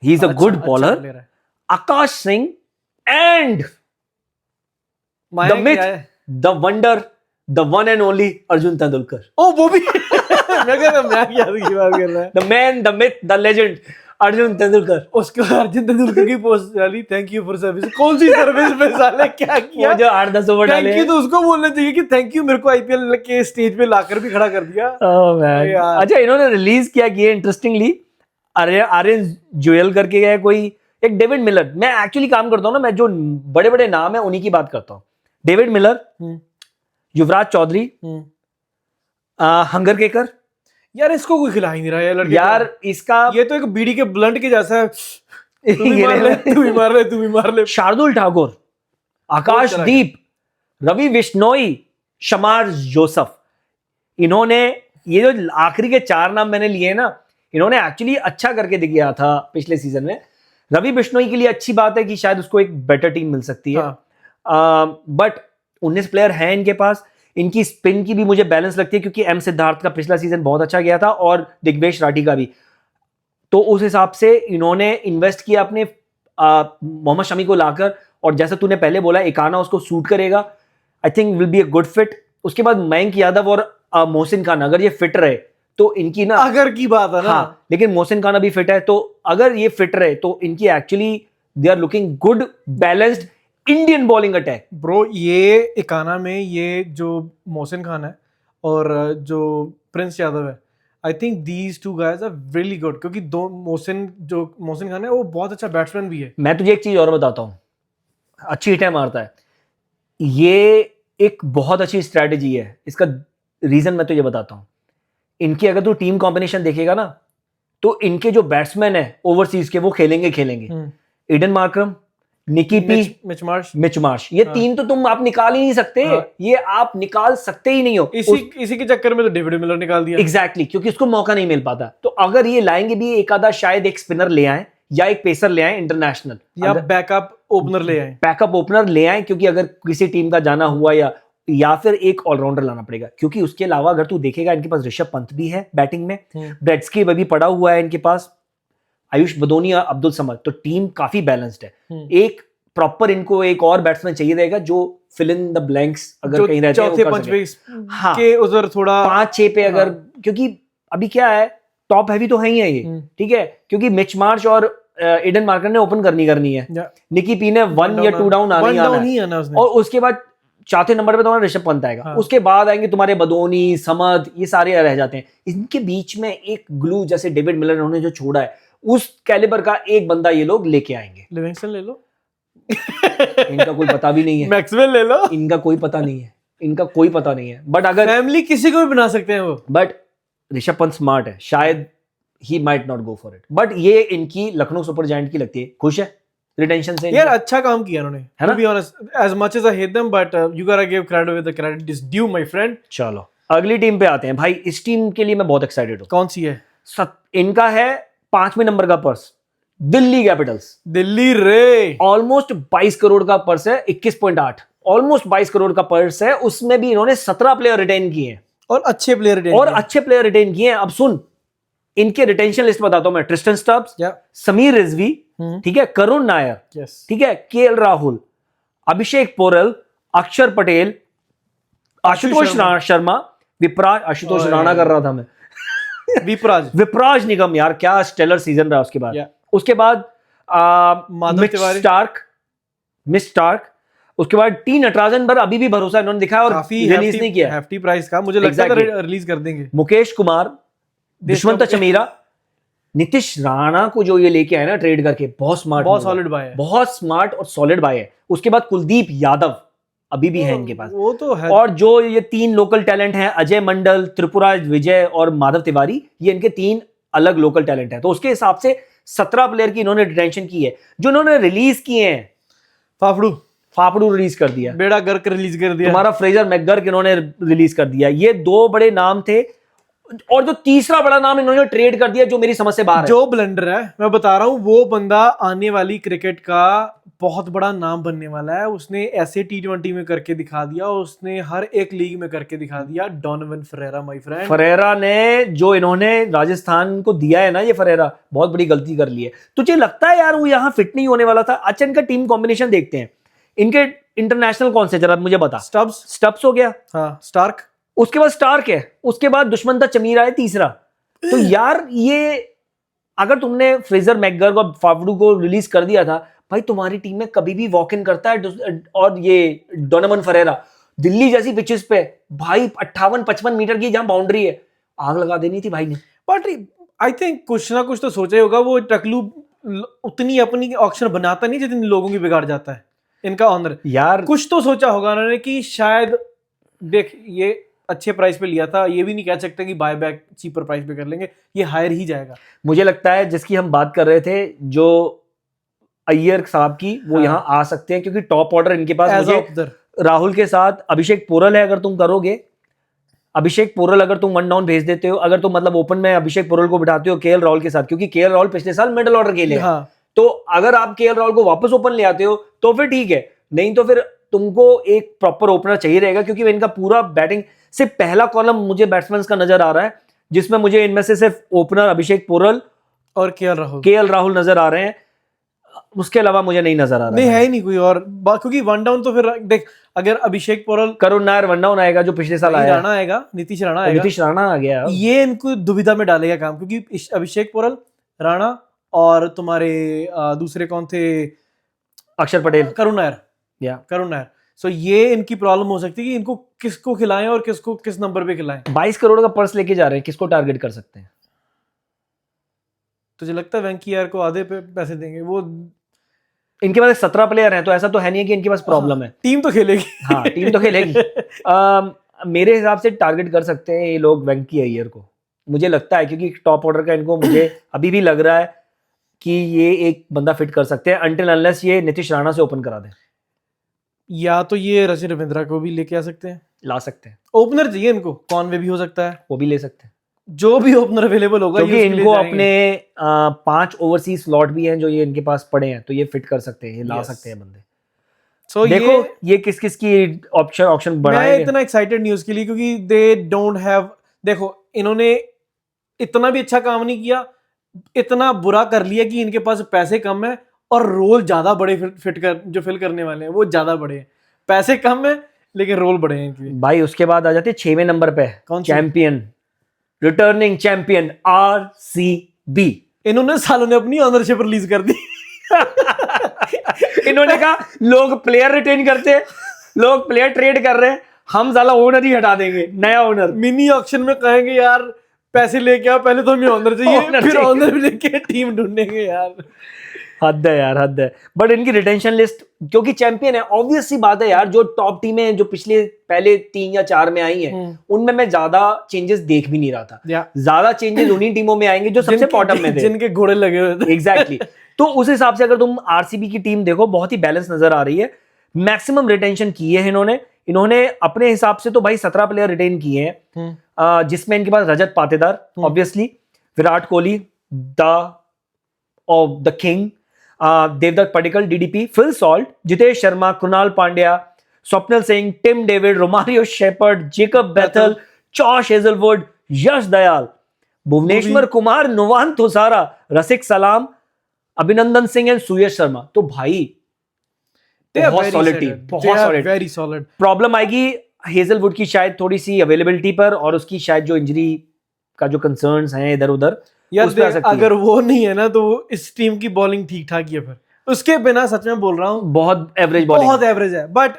he is a good bowler. Akash Singh and the myth, the wonder, the one and only Arjun Tendulkar. ओ वो भी मैं कह रहा मैं याद की बात कर रहा है। The man, the myth, the legend Arjun Tendulkar. उसके बाद अर्जुन तेंदुलकर की पोस्ट डाली, थैंक यू फॉर सर्विस। कौन सी सर्विस पे साले क्या किया? जो 8-10 ओवर डाले। थैंक यू तो उसको बोलना चाहिए कि थैंक यू, मेरे को आईपीएल के स्टेज पे लाकर भी खड़ा कर दिया। Oh man. अच्छा, इन्होंने रिलीज किया कि इंटरेस्टिंगली आर्यन जुएल करके है कोई, एक डेविड मिलर। मैं एक्चुअली काम करता हूँ ना, मैं जो बड़े बड़े नाम है उन्हीं की बात करता हूँ। डेविड मिलर, युवराज चौधरी, हंगर केकर। यार इसको कोई खिला ही नहीं रहा है लड़के यार इसका, ये तो एक बीड़ी के ब्लंट के जैसा है। तू भी मार ले। शार्दुल ठाकुर, आकाशदीप, रवि बिश्नोई, शमार जोसफ। इन्होंने ये जो आखिरी के 4 नाम मैंने लिए ना, इन्होंने एक्चुअली अच्छा करके दिखाया था पिछले सीजन में। रवि बिश्नोई के लिए अच्छी बात है कि शायद उसको एक बेटर टीम मिल सकती है। बट 19 प्लेयर हैं इनके पास। इनकी स्पिन की भी मुझे बैलेंस लगती है, क्योंकि एम सिद्धार्थ का पिछला सीजन बहुत अच्छा गया था और दिग्वेश राठी का भी। तो उस हिसाब से इन्होंने इन्वेस्ट किया अपने मोहम्मद शमी को लाकर, और जैसा तूने पहले बोला इकाना उसको सूट करेगा। I think will be a good fit. उसके बाद मयंक यादव और मोहसिन खान, अगर ये फिट रहे तो इनकी ना, अगर की बात है ना, हाँ, लेकिन मोहसिन खान अभी फिट है, तो अगर ये फिट रहे तो इनकी actually they are looking good balanced Indian bowling attack. Bro ये इकाना में ये जो मोहसिन खान है और जो प्रिंस यादव है, I think these two guys are really good, क्योंकि मोहसिन खान है वो बहुत अच्छा बैट्समैन भी है। मैं तुझे एक चीज और बताता हूँ, अच्छी हिटें मारता है। ये एक बहुत अच्छी स्ट्रैटेजी है। इसका रीजन मैं तुझे बताता हूँ। इनकी अगर तू टीम कॉम्बिनेशन देखेगा ना, तो इनके जो बैट्समैन है ओवरसीज के वो खेलेंगे। ईडन मार्करम, निकी पी, मिच मार्श, ये तीन तो तुम आप निकाल ही नहीं सकते। ये आप निकाल सकते ही नहीं हो। इसी के चक्कर में तो डेविड मिलर निकाल दिया। एग्जैक्टली, क्योंकि उसको मौका नहीं मिल पाता। तो अगर ये लाएंगे भी एक आधा, शायद एक स्पिनर ले आए या एक पेसर ले आए इंटरनेशनल, या बैकअप ओपनर ले आए, क्योंकि अगर किसी टीम का जाना हुआ या फिर एक ऑलराउंडर लाना पड़ेगा। क्योंकि उसके अलावा अगर तू देखेगा इनके पास ऋषभ पंत भी है बैटिंग में, ब्रेट्सकी भी पड़ा हुआ है इनके पास, आयुष बदोनिया, अब्दुल समद, तो टीम काफी बैलेंस्ड है। एक प्रॉपर इनको एक और बैट्समैन चाहिए रहेगा जो फिल इन द ब्लैंक्स अगर कहीं रहते हैं, चौथे पंचवे के उधर थोड़ा 5-6 पे अगर, क्योंकि अभी क्या है, टॉप हैवी तो है ही है ये, ठीक है, क्योंकि मिच मार्श और ईडन मार्कर ने ओपन करनी है, निकी पी ने 1 या 2 डाउन आना है, और उसके बाद चौथे नंबर पे तुम्हारा ऋषभ पंत आएगा। उसके बाद आएंगे तुम्हारे बदोनी, समद, ये सारे रह जाते हैं। इनके बीच में एक ग्लू जैसे डेविड मिलर उन्होंने जो छोड़ा है, उस कैलिबर का एक बंदा ये लोग लेके आएंगे। लिविंगस्टन ले लो। इनका कोई पता भी नहीं है। मैक्सवेल ले लो। इनका कोई पता नहीं है। बट अगर फैमिली किसी को भी बना सकते हैं वो। बट ऋषभ पंत स्मार्ट है, शायद he might not go for it. But ये इनकी लखनऊ सुपर जायंट की लगती है। खुश है रिटेंशन से यार, अच्छा काम किया उन्होंने, है ना? To be honest, as much as I hate them, but you gotta give credit where the credit is due, my friend. चलो अगली टीम पे आते हैं भाई। इस टीम के लिए मैं बहुत एक्साइटेड हूँ। कौन सी है? इनका है 5वें नंबर का पर्स, दिल्ली कैपिटल्स। दिल्ली रे ऑलमोस्ट 22 करोड़ का पर्स है, 21.8, ऑलमोस्ट 22 करोड़ का पर्स है। उसमें भी इन्होंने 17 प्लेयर रिटेन किए हैं, और अच्छे प्लेयर रिटेन किए हैं। अब सुन, इनके रिटेंशन लिस्ट बताता हूं मैं। ट्रिस्टन स्टब्स, समीर रिजवी, ठीक है, करुण नायर, ठीक है, केएल राहुल, अभिषेक पोरल, अक्षर पटेल, आशुतोष शर्मा, आशुतोष राणा कर रहा था मैं विपराज निगम, यार क्या स्टेलर सीजन रहा उसके बाद। उसके बाद मिच स्टार्क, उसके बाद टी नटराजन पर अभी भी भरोसा इन्होंने दिखाया और रिलीज नहीं किया, हेफ्टी प्राइस का, मुझे लगता है रिलीज कर देंगे। मुकेश कुमार, दुष्मंत चमीरा, नीतीश राणा को जो ये लेके आए ना ट्रेड करके, बहुत स्मार्ट, बहुत सॉलिड बाय है, बहुत स्मार्ट और सॉलिड बाय है। उसके बाद कुलदीप यादव अभी भी है इनके पास, वो तो है। और जो ये 3 लोकल टैलेंट हैं, अजय मंडल, त्रिपुरा विजय और माधव तिवारी, ये इनके 3 अलग लोकल टैलेंट है। तो उसके हिसाब से 17 प्लेयर की इन्होंने डिटेंशन की है। जो इन्होंने रिलीज किए हैं, फाफड़ू रिलीज कर दिया, बेड़ा गर्क रिलीज कर दिया, तुम्हारा फ्रेजर मैकगर्क इन्होंने रिलीज कर दिया। ये 2 बड़े नाम थे, और जो तीसरा बड़ा नाम इन्होंने ट्रेड कर दिया, जो मेरी समझ से बाहर है। जो ब्लंडर है, मैं बता रहा हूं, वो बंदा आने वाली क्रिकेट का बहुत बड़ा नाम बनने वाला है। उसने ऐसे T20 में करके दिखा दिया, उसने हर एक लीग में करके दिखा दिया। Donovan Ferreira, my friend. Ferreira ने जो इन्होंने राजस्थान को दिया है ना, ये फरेरा बहुत बड़ी गलती कर ली है। तुझे लगता है यार वो यहाँ फिट नहीं होने वाला था? अच्छा, इनका टीम कॉम्बिनेशन देखते हैं। इनके इंटरनेशनल कौन से, जरा मुझे बता। स्टब्स हो गया, हाँ, स्टार्क, उसके बाद स्टार्क है, उसके बाद दुश्मंता चमीरा है तीसरा। तो यार ये अगर तुमने फ्रेजर मैकगर्क और फाफड़ू को रिलीज कर दिया था, भाई तुम्हारी टीम में कभी भी वॉक इन करता है। और ये डोनोवन फरेरा दिल्ली जैसी पिचेस पे भाई 58-55 मीटर की जहां बाउंड्री है, आग लगा देनी थी भाई ने। बट आई थिंक कुछ ना कुछ तो सोचा ही होगा। वो टकलू उतनी अपनी ऑक्शन बनाता नहीं जितनी लोगों की बिगाड़ जाता है। इनका ऑनर यार कुछ तो सोचा होगा उन्होंने कि शायद देख ये अच्छे प्राइस पे लिया था, ये भी नहीं कह सकते कि बाय बैक चीपर प्राइस पे कर लेंगे, ये हायर ही जाएगा। मुझे लगता है जिसकी हम बात कर रहे थे, जो अय्यर साहब की, वो हाँ, यहाँ आ सकते हैं, क्योंकि टॉप ऑर्डर इनके पास मुझे राहुल के साथ अभिषेक पोरल है। अगर तुम करोगे अभिषेक पोरल, अगर तुम 1 डाउन भेज देते हो, अगर तुम मतलब ओपन में अभिषेक पोरल को बिठाते हो केएल राहुल के साथ, क्योंकि केएल राहुल पिछले साल मिडिल ऑर्डर के लिए, हाँ, तो अगर आप केएल राहुल को वापस ओपन ले आते हो तो फिर ठीक है, नहीं तो फिर तुमको एक प्रॉपर ओपनर चाहिए रहेगा। क्योंकि इनका पूरा बैटिंग सिर्फ पहला कॉलम मुझे बैट्समैन का नजर आ रहा है, जिसमें मुझे इनमें से सिर्फ ओपनर अभिषेक पोरल और केएल राहुल नजर आ रहे हैं। उसके अलावा मुझे नहीं नजर आ रहा, नहीं है ही नहीं कोई और, क्योंकि 1 डाउन तो फिर देख, अगर अभिषेक पोरल, करुण नायर 1 डाउन आएगा जो पिछले साल आया, राणा आएगा, नीतीश राणा आ गया, ये इनको दुविधा में डालेगा काम। क्योंकि अभिषेक पोरल, राणा और तुम्हारे दूसरे कौन थे, अक्षर पटेल, करुण नायर। सो ये इनकी प्रॉब्लम हो सकती है कि इनको किसको खिलाएं और किस नंबर पे खिलाएं। 22 करोड़ का पर्स लेके जा रहे हैं, किसको टारगेट कर सकते हैं? तुझे लगता है वेंकी यार को आधे पे पैसे देंगे? वो इनके पास 17 प्लेयर हैं, तो ऐसा तो है नहीं है कि इनके पास प्रॉब्लम है। टीम तो खेलेगी। हाँ, टीम तो खेलेगी। मेरे हिसाब से टारगेट कर सकते हैं ये लोग वेंकी अय्यर को। मुझे लगता है, क्योंकि टॉप ऑर्डर का इनको मुझे अभी भी लग रहा है कि ये एक बंदा फिट कर सकते हैं अनटिल अनलेस ये नीतीश राणा से ओपन करा दें। या तो ये रचिन रविंद्रा को भी लेके आ सकते हैं, ला सकते हैं, ओपनर चाहिए इनको, कॉनवे भी हो सकता है, वो भी ले सकते हैं, जो भी ओपनर अवेलेबल होगा क्योंकि ये उसके लिए इनको जाएंगे। अपने 5 ओवरसीज स्लॉट भी हैं जो ये इनके पास पड़े हैं, तो ये फिट कर सकते हैं, ये ला Yes. सकते हैं बंदे। So देखो ये किस किस की ऑप्शन मैं बढ़ाएंगे। इतना एक्साइटेड न्यूज के लिए क्योंकि दे डोंट हैव, देखो इन्होंने इतना भी अच्छा काम नहीं किया, इतना बुरा कर लिया कि इनके पास पैसे कम है और रोल ज्यादा बड़े फिट कर जो फिल करने वाले हैं वो ज्यादा बड़े हैं, पैसे कम है लेकिन रोल बड़े हैं इनके। भाई उसके बाद आ जाते 6वें नंबर पे, कौन सी? Champion, returning champion RCB. इन्होंने सालों ने अपनी ऑनरशिप रिलीज कर दी। इन्होंने कहा लोग प्लेयर रिटेन करते हैं, लोग प्लेयर ट्रेड कर रहे हैं, हम साला ओनर ही हटा देंगे, नया ओनर। मिनी ऑक्शन में कहेंगे यार पैसे लेके आओ, पहले तो हमें ऑनर चाहिए, Owner फिर चाहिए। ऑनर लेके टीम ढूंढेंगे यार। हद है यार, हद है। बट इनकी रिटेंशन लिस्ट, क्योंकि चैंपियन है, ऑब्वियस सी बात है यार, जो टॉप टीमें हैं जो पिछले पहले 3 या 4 में आई हैं, उनमें मैं ज्यादा चेंजेस देख भी नहीं रहा था। या ज्यादा चेंजेस उन्हीं टीमों में आएंगे जो सबसे बॉटम में थे, जिनके घोड़े लगे हुए थे। एग्जैक्टली तो उस हिसाब से अगर तुम आरसीबी की टीम देखो, बहुत ही बैलेंस नजर आ रही है। मैक्सिमम रिटेंशन की है इन्होंने अपने हिसाब से तो भाई 17 प्लेयर रिटेन किए हैं, जिसमें इनके पास Rajat Patidar, obviously Virat Kohli the king, Devdutt Padikkal DDP, Phil Salt, Jitesh Sharma, Krunal Pandya, Swapnil Singh, Tim David, Romario Shepherd, Jacob Bethell, Josh Hazlewood, Yash Dayal, Bhuvneshwar Kumar, Nuwan Thushara, Rasikh Salam, Abhinandan Singh and Suyash Sharma. तो भाई बहुत सॉलिड टीम, बहुत सॉलिड, वेरी सॉलिड। प्रॉब्लम आएगी हेजलवुड की शायद थोड़ी सी अवेलेबिलिटी पर, और उसकी शायद जो इंजरी का जो कंसर्न्स हैं इधर उधर, यार उस पे आ सकती है। अगर वो नहीं है ना तो इस टीम की बॉलिंग ठीक ठाक ही है, फिर उसके बिना सच में बोल रहा हूँ बहुत एवरेज बॉलिंग, बहुत एवरेज है, but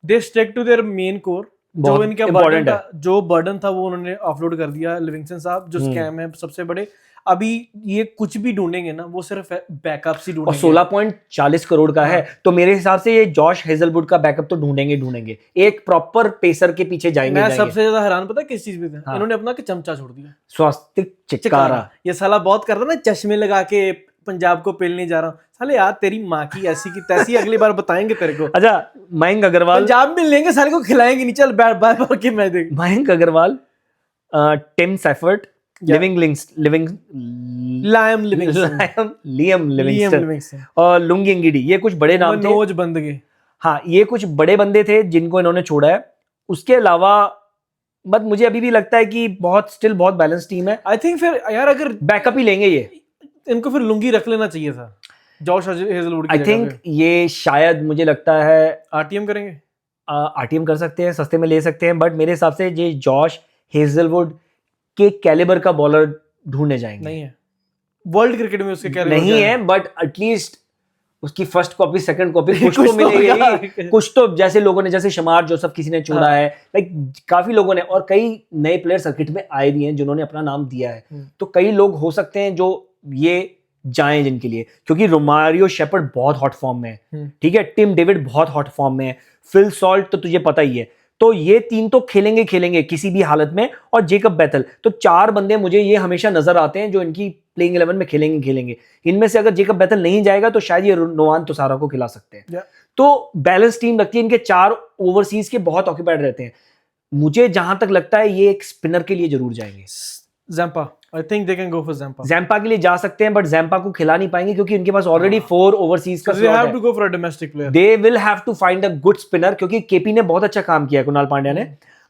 they stick to their main core. जो बहुत इनका important बर्डन था, जो बर्डन था वो उन्होंने ऑफलोड कर दिया। लिविंगस्टन साहब जो स्कैम है सबसे बड़े, अभी ये कुछ भी ढूंढेंगे ना वो सिर्फ बैकअप्स ही और ढूंढेंगे। 16.40 करोड़ का है, तो मेरे हिसाब से ये जॉश हेजलवुड का बैकअप तो ढूंढेंगे, एक प्रॉपर पेसर के पीछे जाएंगे। मैं सबसे ज्यादा हैरान पता किस चीज पे था, हाँ। इन्होंने अपना चमचा छोड़ दिया, स्वास्तिक चिकारा। ये साला बहुत करता ना, चश्मे लगा के पंजाब को पेलने जा रहा हूँ। साले यार तेरी माँ की ऐसी की तैसी, अगली बार बताएंगे तेरे को। अच्छा, मयंक अग्रवाल, पंजाब में लेंगे साले को खिलाएंगे नहीं, चल बार बार के मैं देख। Mayank Agarwal, Tim Seifert, Liam Livingstone और लुंगी एंगिडी, ये कुछ बड़े नाम थे। मनोज बंदगे, हाँ, ये कुछ बड़े बंदे थे जिनको इन्होंने छोड़ा है। उसके अलावा बट मुझे अभी भी लगता है कि बहुत बैलेंस टीम है। आई थिंक फिर यार अगर बैकअप ही लेंगे ये, इनको फिर लुंगी रख लेना चाहिए था जॉश हेजलवुड की आई जगह थिंक पे। ये शायद मुझे लगता है आरटीएम करेंगे, आरटीएम कर सकते हैं, सस्ते में ले सकते हैं, बट मेरे हिसाब से ये जॉश हेजलवुड के कैलिबर का बॉलर ढूंढने जाएंगे। नहीं है वर्ल्ड क्रिकेट में उसके कैलिबर नहीं है, बट एटलीस्ट उसकी फर्स्ट कॉपी सेकंड कॉपी कुछ तो मिलेगी, कुछ तो, जैसे लोगों ने, जैसे शमार जोसेफ किसी ने छोड़ा है, लाइक काफी लोगों ने, और कई नए प्लेयर सर्किट में आए भी हैं जिन्होंने अपना नाम दिया है। तो कई लोग हो सकते हैं जो ये जाएं जिनके लिए, क्योंकि रोमारियो शेपर्ड बहुत हॉट फॉर्म में है, ठीक है, टिम डेविड बहुत हॉट फॉर्म में है, फिल सॉल्ट तो तुझे पता ही है। तो ये 3 तो खेलेंगे किसी भी हालत में, और जेकब बेथल, तो 4 बंदे मुझे ये हमेशा नजर आते हैं जो इनकी प्लेइंग 11 में खेलेंगे। इनमें से अगर जेकब बेथल नहीं जाएगा तो शायद ये नुवान तुसारा को खिला सकते हैं। तो बैलेंस टीम लगती है। इनके 4 ओवरसीज के बहुत ऑक्यूपाइड रहते हैं। मुझे जहां तक लगता है ये एक स्पिनर के लिए जरूर जाएंगे। Zampa, I think they can go for Zampa. Zampa के लिए जा सकते हैं, बट ज़ैम्पा को खिला नहीं पाएंगे क्योंकि उनके पास ऑलरेडी 4 ओवरसीज का they have to go for a domestic player. They will have to find a good spinner, क्योंकि केपी ने बहुत अच्छा काम किया, कुणाल पांड्या ने।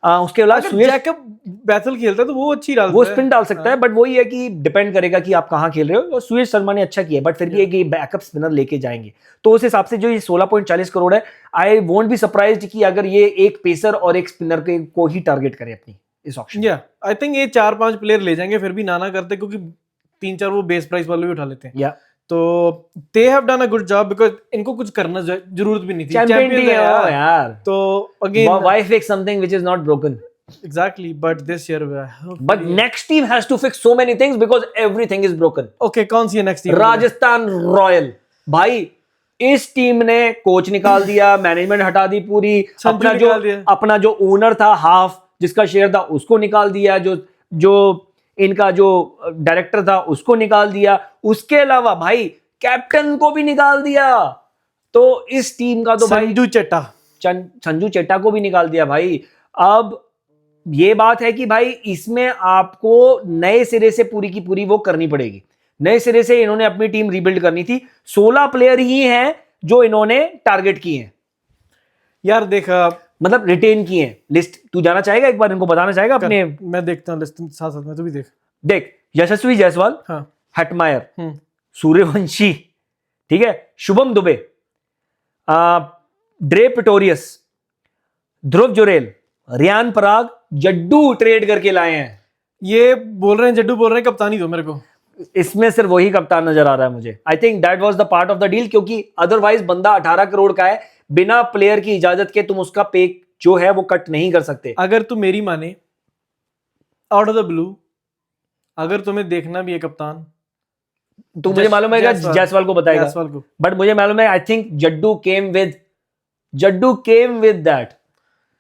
उसके अलावा जैकब बेथल खेलता है तो वो अच्छी डालता है, वो स्पिन डाल सकता है, बट वही है कि डिपेंड करेगा कि आप कहां खेल रहे हो। और सुयश शर्मा ने अच्छा किया, बट फिर भी एक बैकअप स्पिनर लेके जाएंगे। तो उस हिसाब से जो ये 16.40 करोड़ है, आई वोंट बी सरप्राइज्ड कि अगर ये एक पेसर और एक स्पिनर को ही टारगेट करे अपनी इस ऑक्शन। या आई थिंक ये 4-5 प्लेयर ले जाएंगे, फिर भी नाना करते क्योंकि 3-4 वो बेस प्राइस वाले भी उठा लेते हैं। या तो they have done a good job, because इनको कुछ करना जरूरत भी नहीं थी। चैंपियन है यार। तो again why fix something which is not broken? Exactly, but this year But next team has to fix so many things because everything is broken. Okay, कौन सी है next team? राजस्थान रॉयल। भाई इस टीम ने coach निकाल दिया, management हटा दी पूरी, अपना जो ओनर था हाफ जिसका शेयर था उसको निकाल दिया, जो इनका जो डायरेक्टर था उसको निकाल दिया, उसके अलावा भाई कैप्टन को भी निकाल दिया। तो इस टीम का तो भाई संजू चेट्टा को भी निकाल दिया भाई। अब ये बात है कि भाई इसमें आपको नए सिरे से पूरी की पूरी वो करनी पड़ेगी, नए सिरे से इन्होंने अपनी टीम रीबिल्ड करनी थी। 16 प्लेयर ही हैं जो इन्होंने टारगेट किए हैं यार। देखा मतलब रिटेन किए हैं। लिस्ट तू जाना चाहेगा, एक बार इनको बताना चाहेगा अपने? मैं देखता हूँ लिस्ट साथ साथ में, तू भी देख यशस्वी जायसवाल, हाँ, हटमायर, सूर्यवंशी, ठीक है, शुभम दुबे, ड्रे पिटोरियस, ध्रुव जुरेल, रियान पराग, जड्डू ट्रेड करके लाए हैं। ये बोल रहे हैं जड्डू बोल रहे हैं कप्तानी दो मेरे को। इसमें सिर्फ वही कप्तान नजर आ रहा है मुझे। I think that was the part of the deal, क्योंकि अदरवाइज बंदा 18 करोड़ का है, बिना प्लेयर की इजाजत के तुम उसका पे जो है वो कट नहीं कर सकते। अगर तू मेरी माने, आउट ऑफ द ब्लू अगर तुम्हें देखना भी है कप्तान, तो मुझे मालूम है जायसवाल को बताएगा, बट मुझे मालूम है I think Jaddu came with that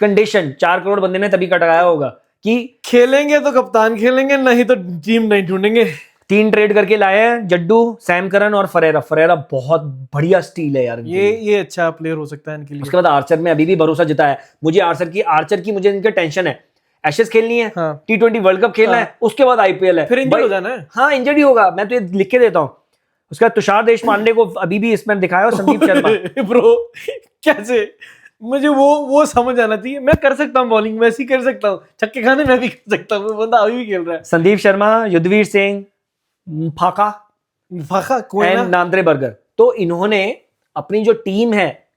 condition. 4 crore बंदे ने तभी कटवाया होगा कि खेलेंगे तो कप्तान खेलेंगे, नहीं तो टीम नहीं ढूंढेंगे। 3 ट्रेड करके लाए हैं, जड्डू, सैम करन और फरेरा बहुत बढ़िया स्टील है यार। ये अच्छा प्लेयर हो सकता है इनके लिए। उसके बाद आर्चर में अभी भी भरोसा जताया है मुझे। आर्चर की मुझे इनके टेंशन है। एशेस खेलनी है, हाँ, T20 वर्ल्ड कप खेलना है, उसके बाद आईपीएल है, फिर इंजर्ड हो जाना है। हाँ इंजर्ड ही होगा, मैं तो ये लिख के देता हूँ। उसके बाद तुषार देशपांडे को अभी भी इसमें दिखाया, और संदीप शर्मा। ब्रो कैसे, मुझे वो समझ आना चाहिए। मैं कर सकता हूँ बॉलिंग, मैं ऐसी कर सकता हूँ, छक्के खाने मैं भी कर सकता हूँ, बंदा अभी भी खेल रहा है। संदीप शर्मा, युद्धवीर सिंह, फाका एंड नांद्रे बर्गर। तो इन्होंने अपनी जो टीम है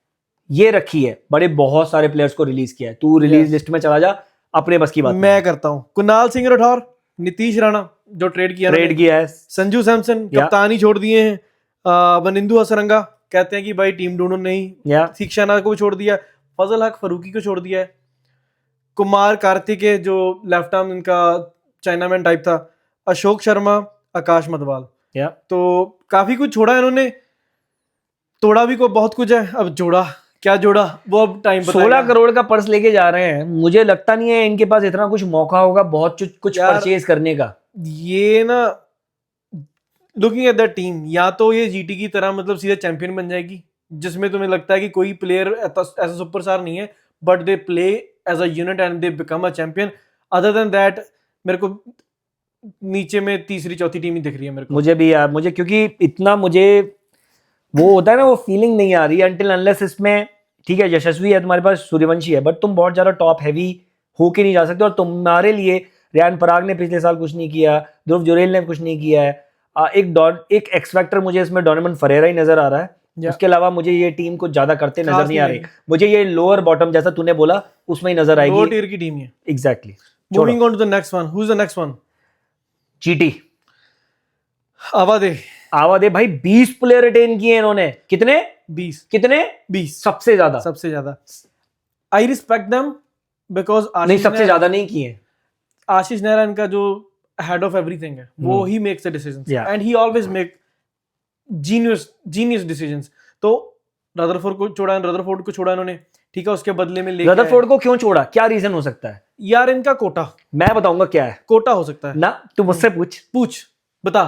ये रखी है, बड़े बहुत सारे प्लेयर्स को रिलीज किया है। तू रिलीज लिस्ट में चला जा, अपने बस की बात मैं करता हूँ। कुणाल सिंह राठौर, नीतीश राणा जो ट्रेड किया है, संजू सैमसन कप्तानी छोड़ दिए हैं, वनिंदु हसरंगा कहते हैं कि भाई टीम ढूंढो नहीं, शिक्षाना को छोड़ दिया, फजल हक फरूकी को छोड़ दिया है, कुमार कार्तिक जो लेफ्ट आर्म इनका चाइनामैन टाइप था, अशोक शर्मा, आकाश मधवाल। तो काफी कुछ छोड़ा इन्होंने, तोड़ा भी को बहुत कुछ है, अब जोड़ा क्या जोड़ा वो अब टाइम 16 करोड़ का पर्स लेके जा रहे हैं। मुझे लगता नहीं है इनके पास इतना कुछ मौका होगा बहुत कुछ परचेज करने का। ये ना लुकिंग एट द टीम, या तो ये जीटी की तरह मतलब सीधा चैंपियन बन जाएगी, जिसमें तुम्हें लगता है कि कोई प्लेयर ऐसा सुपरस्टार नहीं है, but they play as a unit and they become a champion. Other than that मेरे को नीचे में तीसरी चौथी टीम ही दिख रही है मेरे को। मुझे भी यार, मुझे क्योंकि इतना मुझे वो होता है ना, वो फीलिंग नहीं आ रही है अंटिल अनलेस इसमें, ठीक है यशस्वी है तुम्हारे पास, सूर्यवंशी है, बट तुम बहुत ज्यादा टॉप हैवी होके नहीं जा सकते। और तुम्हारे लिए रियान पराग ने पिछले साल कुछ नहीं किया, ध्रुव जुरेल ने कुछ नहीं किया है। एक एक्स फैक्टर मुझे इसमें डोनोवन फरेरा ही नजर आ रहा है। उसके अलावा मुझे ये टीम को ज्यादा करते नजर नहीं आ रही। मुझे ये लोअर बॉटम जैसा तूने बोला उसमें ही नजर आएगी, लोअर टियर की टीम है। Exactly. Moving on to the next one, who is the next one? GT आवादे भाई 20 प्लेयर रिटेन किए इन्होंने। कितने? 20 सबसे ज्यादा। आई रिस्पेक्ट देम बिकॉज नहीं, सबसे ज्यादा नहीं किए। आशीष नेहरा इनका जो हेड ऑफ एवरीथिंग है, वो he makes the decisions and he always make genius decisions. तो रदरफोर्ड को छोड़ा इन्होंने, ठीक है, उसके बदले में रदरफोर्ड को क्यों छोड़ा? क्या रीजन हो सकता है यार? इनका कोटा, मैं बताऊंगा क्या है। कोटा हो सकता है ना, तू मुझसे पूछ बता।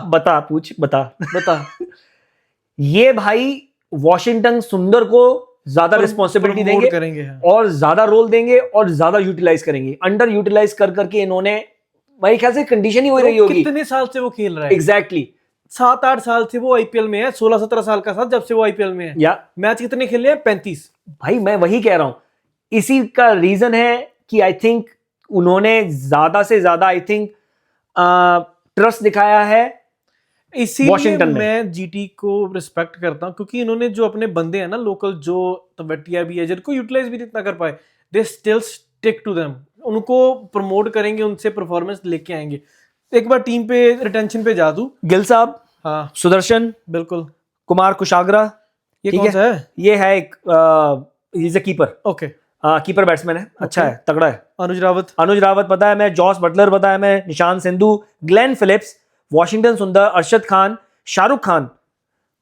ये भाई वॉशिंगटन सुंदर को ज्यादा रिस्पॉन्सिबिलिटी देंगे और ज्यादा रोल देंगे और ज्यादा यूटिलाइज करेंगे। अंडर यूटिलाइज करके इन्होंने, मेरे ख्याल से कंडीशन ही हो रही होगी। कितने साल से वो खेल रहा है? एग्जैक्टली 7-8 साल से वो आईपीएल में है, 16-17 साल का था जब से वो आईपीएल में है। या मैच कितने खेले हैं? 35। भाई मैं वही कह रहा हूं, इसी का रीजन है कि आई थिंक उन्होंने ज्यादा से ज्यादा आई थिंक ट्रस्ट दिखाया है। इसीलिए मैं जीटी को रिस्पेक्ट करता हूं, क्योंकि इन्होंने जो अपने बंदे हैं ना लोकल, जो तबटिया भी है, जिनको यूटिलाइज भी इतना कर पाए, they still stick to them. उनको प्रमोट करेंगे, उनसे परफॉर्मेंस लेके आएंगे। एक बार टीम पे रिटेंशन पे जा दूं, गिल साहब, हाँ, सुदर्शन, बिल्कुल, कुमार कुशाग्रा, ये कौन सा है? ये है एक is a keeper. Okay, keeper batsman है, अच्छा है, तगड़ा है। अनुज रावत पता है मैं, जॉस बटलर पता है मैं, निशान Sindhu, Glenn Phillips, Washington Sundar, Arshad Khan, Shahrukh Khan,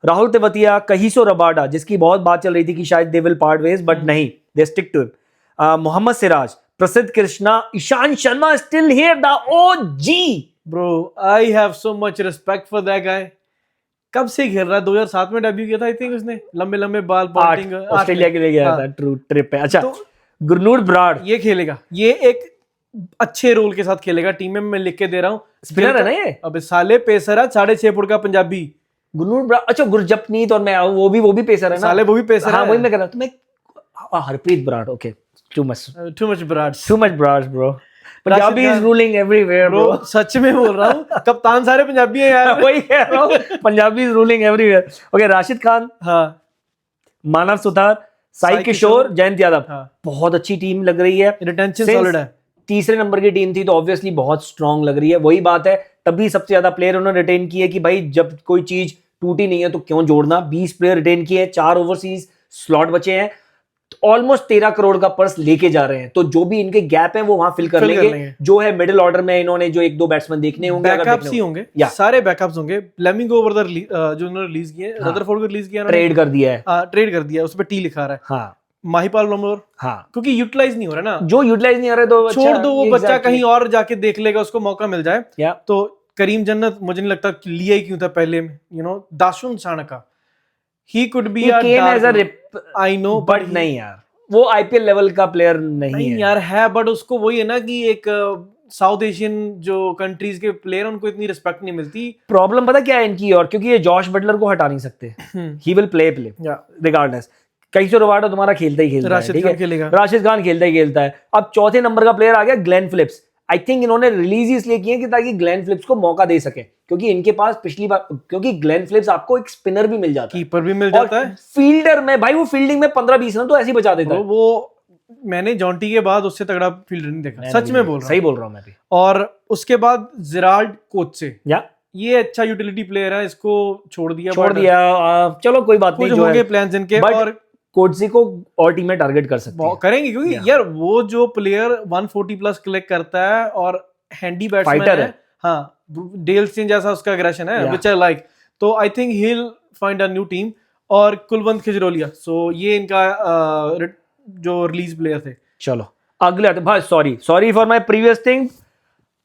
Rahul Tewatia, Kagiso Rabada, जिसकी बहुत बात चल रही थी कि शायद they will part ways, but नहीं, they stick to him. Mohammed Siraj, Prasidh Krishna, Ishant Sharma still here, the OG bro I have so much respect for that guy. कब से खेल रहा है? 2007 में डेब्यू किया था आई थिंक उसने, लंबे लंबे बाल, पॉन्टिंग ऑस्ट्रेलिया के लिए गया था, ट्रू ट्रिप पे। अच्छा, तो गुरनूर ब्राड ये खेलेगा, ये एक अच्छे रोल के साथ खेलेगा टीम में, मैं लिख के दे रहा हूँ। स्पिनर है ना ये? अबे साले पेसर है, 6.5 फुट का पंजाबी। गुरनूर ब्राड, अच्छा गुरजपनीत, और मैं वो भी पेसर है ना? साले वो भी पेसर हाँ है। वही मैं कह रहा हूँ। तो मैं Harpreet Brar, okay, too much Brar bro. Punjabi is ruling everywhere bro. सच में बोल रहा हूँ, कप्तान सारे पंजाबी हैं यार। वही कह रहा हूँ, Punjabi is ruling everywhere. Okay, Rashid Khan, हाँ, मानव सुतार, साई किशोर, जयंत यादव, हाँ, बहुत अच्छी टीम लग रही है। रिटेंशन Since सॉलिड है। तीसरे नंबर की टीम थी तो ऑब्वियसली बहुत स्ट्रांग लग रही है। वही बात है, तभी सबसे ज्यादा प्लेयर उन्होंने रिटेन किए कि भाई जब कोई चीज टूटी नहीं है तो क्यों जोड़ना। 20 प्लेयर रिटेन किए, 4 ओवरसीज स्लॉट बचे हैं, ऑलमोस्ट 13 करोड़ का पर्स लेके जा रहे हैं। तो जो भी इनके गैप हैं वो वहां फिल कर लेंगे। जो है मिडिल ऑर्डर में इन्होंने जो 1-2 बैट्समैन देखने होंगे, बैकअप्स ही होंगे, सारे बैकअप्स होंगे। फ्लेमिंगो ओवर द जो उन्होंने रिलीज किए, रदरफोर्ड को रिलीज किया, ट्रेड कर दिया है, ट्रेड कर दिया, उस पे टी लिखा रहा है। हाँ, माहिपाल लोमोर, हाँ, क्योंकि यूटिलाइज नहीं हो रहा ना, जो यूटिलाइज नहीं हो रहा तो छोड़ दो, वो बच्चा कहीं और जाके देख लेगा, उसको मौका मिल जाए। तो करीम जन्नत मुझे नहीं लगता लिया ही क्यों था पहले में, Dasun Shanaka, he could be I know, but नहीं यार, वो आईपीएल लेवल का प्लेयर नहीं है यार, है बट उसको वही है ना कि एक साउथ एशियन जो कंट्रीज के प्लेयर उनको इतनी रिस्पेक्ट नहीं मिलती। प्रॉब्लम पता क्या है इनकी, और क्योंकि ये जॉश बटलर को हटा नहीं सकते, ही विल प्ले रिगार्डलेस। कैसो रबाडो तुम्हारा खेलता ही खेलता है, राशिद खान खेलेगा, राशिद खान खेलता ही खेलता है। अब चौथे नंबर का प्लेयर आ गया ग्लेन फिलिप्स। आई थिंक इन्होंने रिलीज ही इसलिए किए कि ताकि ग्लेन फिलिप्स को मौका दे सके, क्योंकि इनके पास पिछली बार, क्योंकि ग्लेन फिलिप्स आपको एक स्पिनर भी मिल जाता है, कीपर भी मिल जाता है, फील्डर में भाई वो फील्डिंग में 15-20 रन तो ऐसे ही बचा देता है। वो मैंने जॉन्टी के बाद उससे तगड़ा फील्डर नहीं देखा, सच में बोल रहा हूं, सही बोल रहा हूं मैं भी। और उसके बाद जिराल्ड कोचे, या ये अच्छा यूटिलिटी प्लेयर है, इसको छोड़ दिया चलो कोई बात नहीं, जो होंगे प्लान्स इनके। और कोटसी को और टीमें टारगेट कर सकते हैं, करेंगे, क्योंकि यार वो जो प्लेयर 140 प्लस क्लिक करता है और हैंडी बैट्समैन है, हाँ, डेल स्टेन जैसा उसका एग्रेशन है, व्हिच आई लाइक। तो I think he will find a new team. और कुलवंत खिजरोलिया, सो ये इनका जो रिलीज प्लेयर थे। चलो अगले आते भाई, sorry for my previous thing.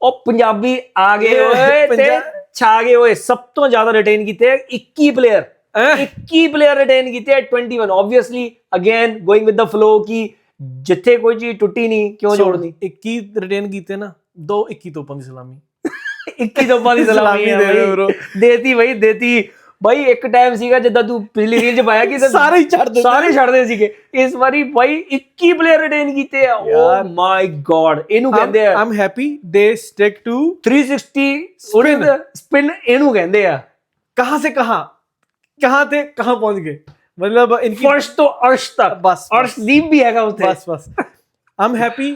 और पंजाबी आ गए ओए, छा गए ओए, सब तो ज्यादा रिटेन कीते 21 प्लेयर, 21 प्लेयर रिटेन कीते 21। Obviously again going with the flow की जिथे कोई चीज टुटी नहीं क्यों जोड़नी। 21 रिटेन कीते ना, 2 21 तोपां दी सलामी 21 तोपां दी सलामी देती भाई, देती भाई। एक टाइम सीगा जदा तू पिछली रील च पाया कि ਸਾਰੇ ਛੱਡਦੇ ਸੀਗੇ, ਇਸ ਵਾਰੀ ਭਾਈ 21 ਪਲੇਅਰ ਰਿਟੇਨ ਕੀਤੇ ਆ। ਓ ਮਾਈ ਗॉड, ਇਹਨੂੰ ਕਹਿੰਦੇ ਆ, ਆਮ ਹੈਪੀ ਦੇ ਸਟਿਕ ਟੂ 360 स्पिन, ਇਹਨੂੰ ਕਹਿੰਦੇ ਆ। कहां से कहां थे कहां पहुंच गए, मतलब इनकी फर्श तो अर्श तक, बस अर्शदीप भी हैगा ਉੱਥੇ। बस आम हैप्पी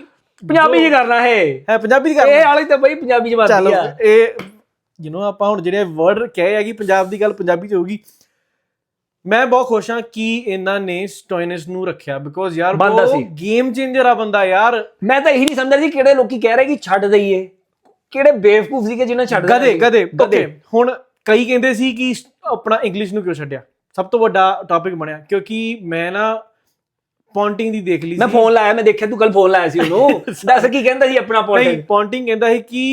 ਪੰਜਾਬੀ ਚ ਕਰਨਾ ਹੈ ਪੰਜਾਬੀ ਚ ਕਰਨਾ, ਇਹ ਵਾਲੀ ਤਾਂ ਭਾਈ ਪੰਜਾਬੀ ਚ ਮਾਰਦੀ ਆ। ਇਹ ਆਪਾਂ ਹੁਣ ਜਿਹੜੇ ਵਰਡ ਕਹੇ ਹੈਗੀ ਪੰਜਾਬ ਦੀ ਗੱਲ ਪੰਜਾਬੀ ਚ ਹੋਊਗੀ। ਮੈਂ ਬਹੁਤ ਖੁਸ਼ ਹਾਂ ਕਿ ਇਹਨਾਂ ਨੇ ਸਟੋਇਨਿਸ ਨੂੰ ਰੱਖਿਆ, ਬਿਕੋਜ਼ ਯਾਰ ਉਹ ਗੇਮ ਚੇਂਜਰ ਆ ਬੰਦਾ ਯਾਰ। ਮੈਂ ਤਾਂ ਇਹੀ ਨਹੀਂ ਸਮਝਦਾ ਸੀ ਕਿਹੜੇ ਲੋਕੀ ਕਹਿ ਰਹੇ ਕਿ ਛੱਡ ਦਈਏ, ਕਿਹੜੇ ਬੇਵਕੂਫ ਸੀ ਕਿ ਜਿਹਨੇ ਛੱਡ ਗਦੇ। ਓਕੇ, ਹੁਣ ਕਈ ਕਹਿੰਦੇ ਸੀ ਕਿ ਆਪਣਾ ਇੰਗਲਿਸ਼ ਨੂੰ ਕਿਉਂ ਛੱਡਿਆ, ਸਭ ਤੋਂ ਵੱਡਾ ਟੌਪਿਕ ਬਣਿਆ ਕਿਉਂਕਿ ਮੈਂ ਨਾ ਪੌਂਟਿੰਗ ਦੀ ਦੇਖ ਲਈ, ਮੈਂ ਫੋਨ ਲਾਇਆ, ਮੈਂ ਦੇਖਿਆ ਤੂੰ ਕੱਲ ਫੋਨ ਲਾਇਆ ਸੀ ਉਹਨੂੰ, ਦੱਸ ਕੀ ਕਹਿੰਦਾ ਸੀ ਆਪਣਾ ਪੌਂਟਿੰਗ ਕਹਿੰਦਾ ਸੀ ਕਿ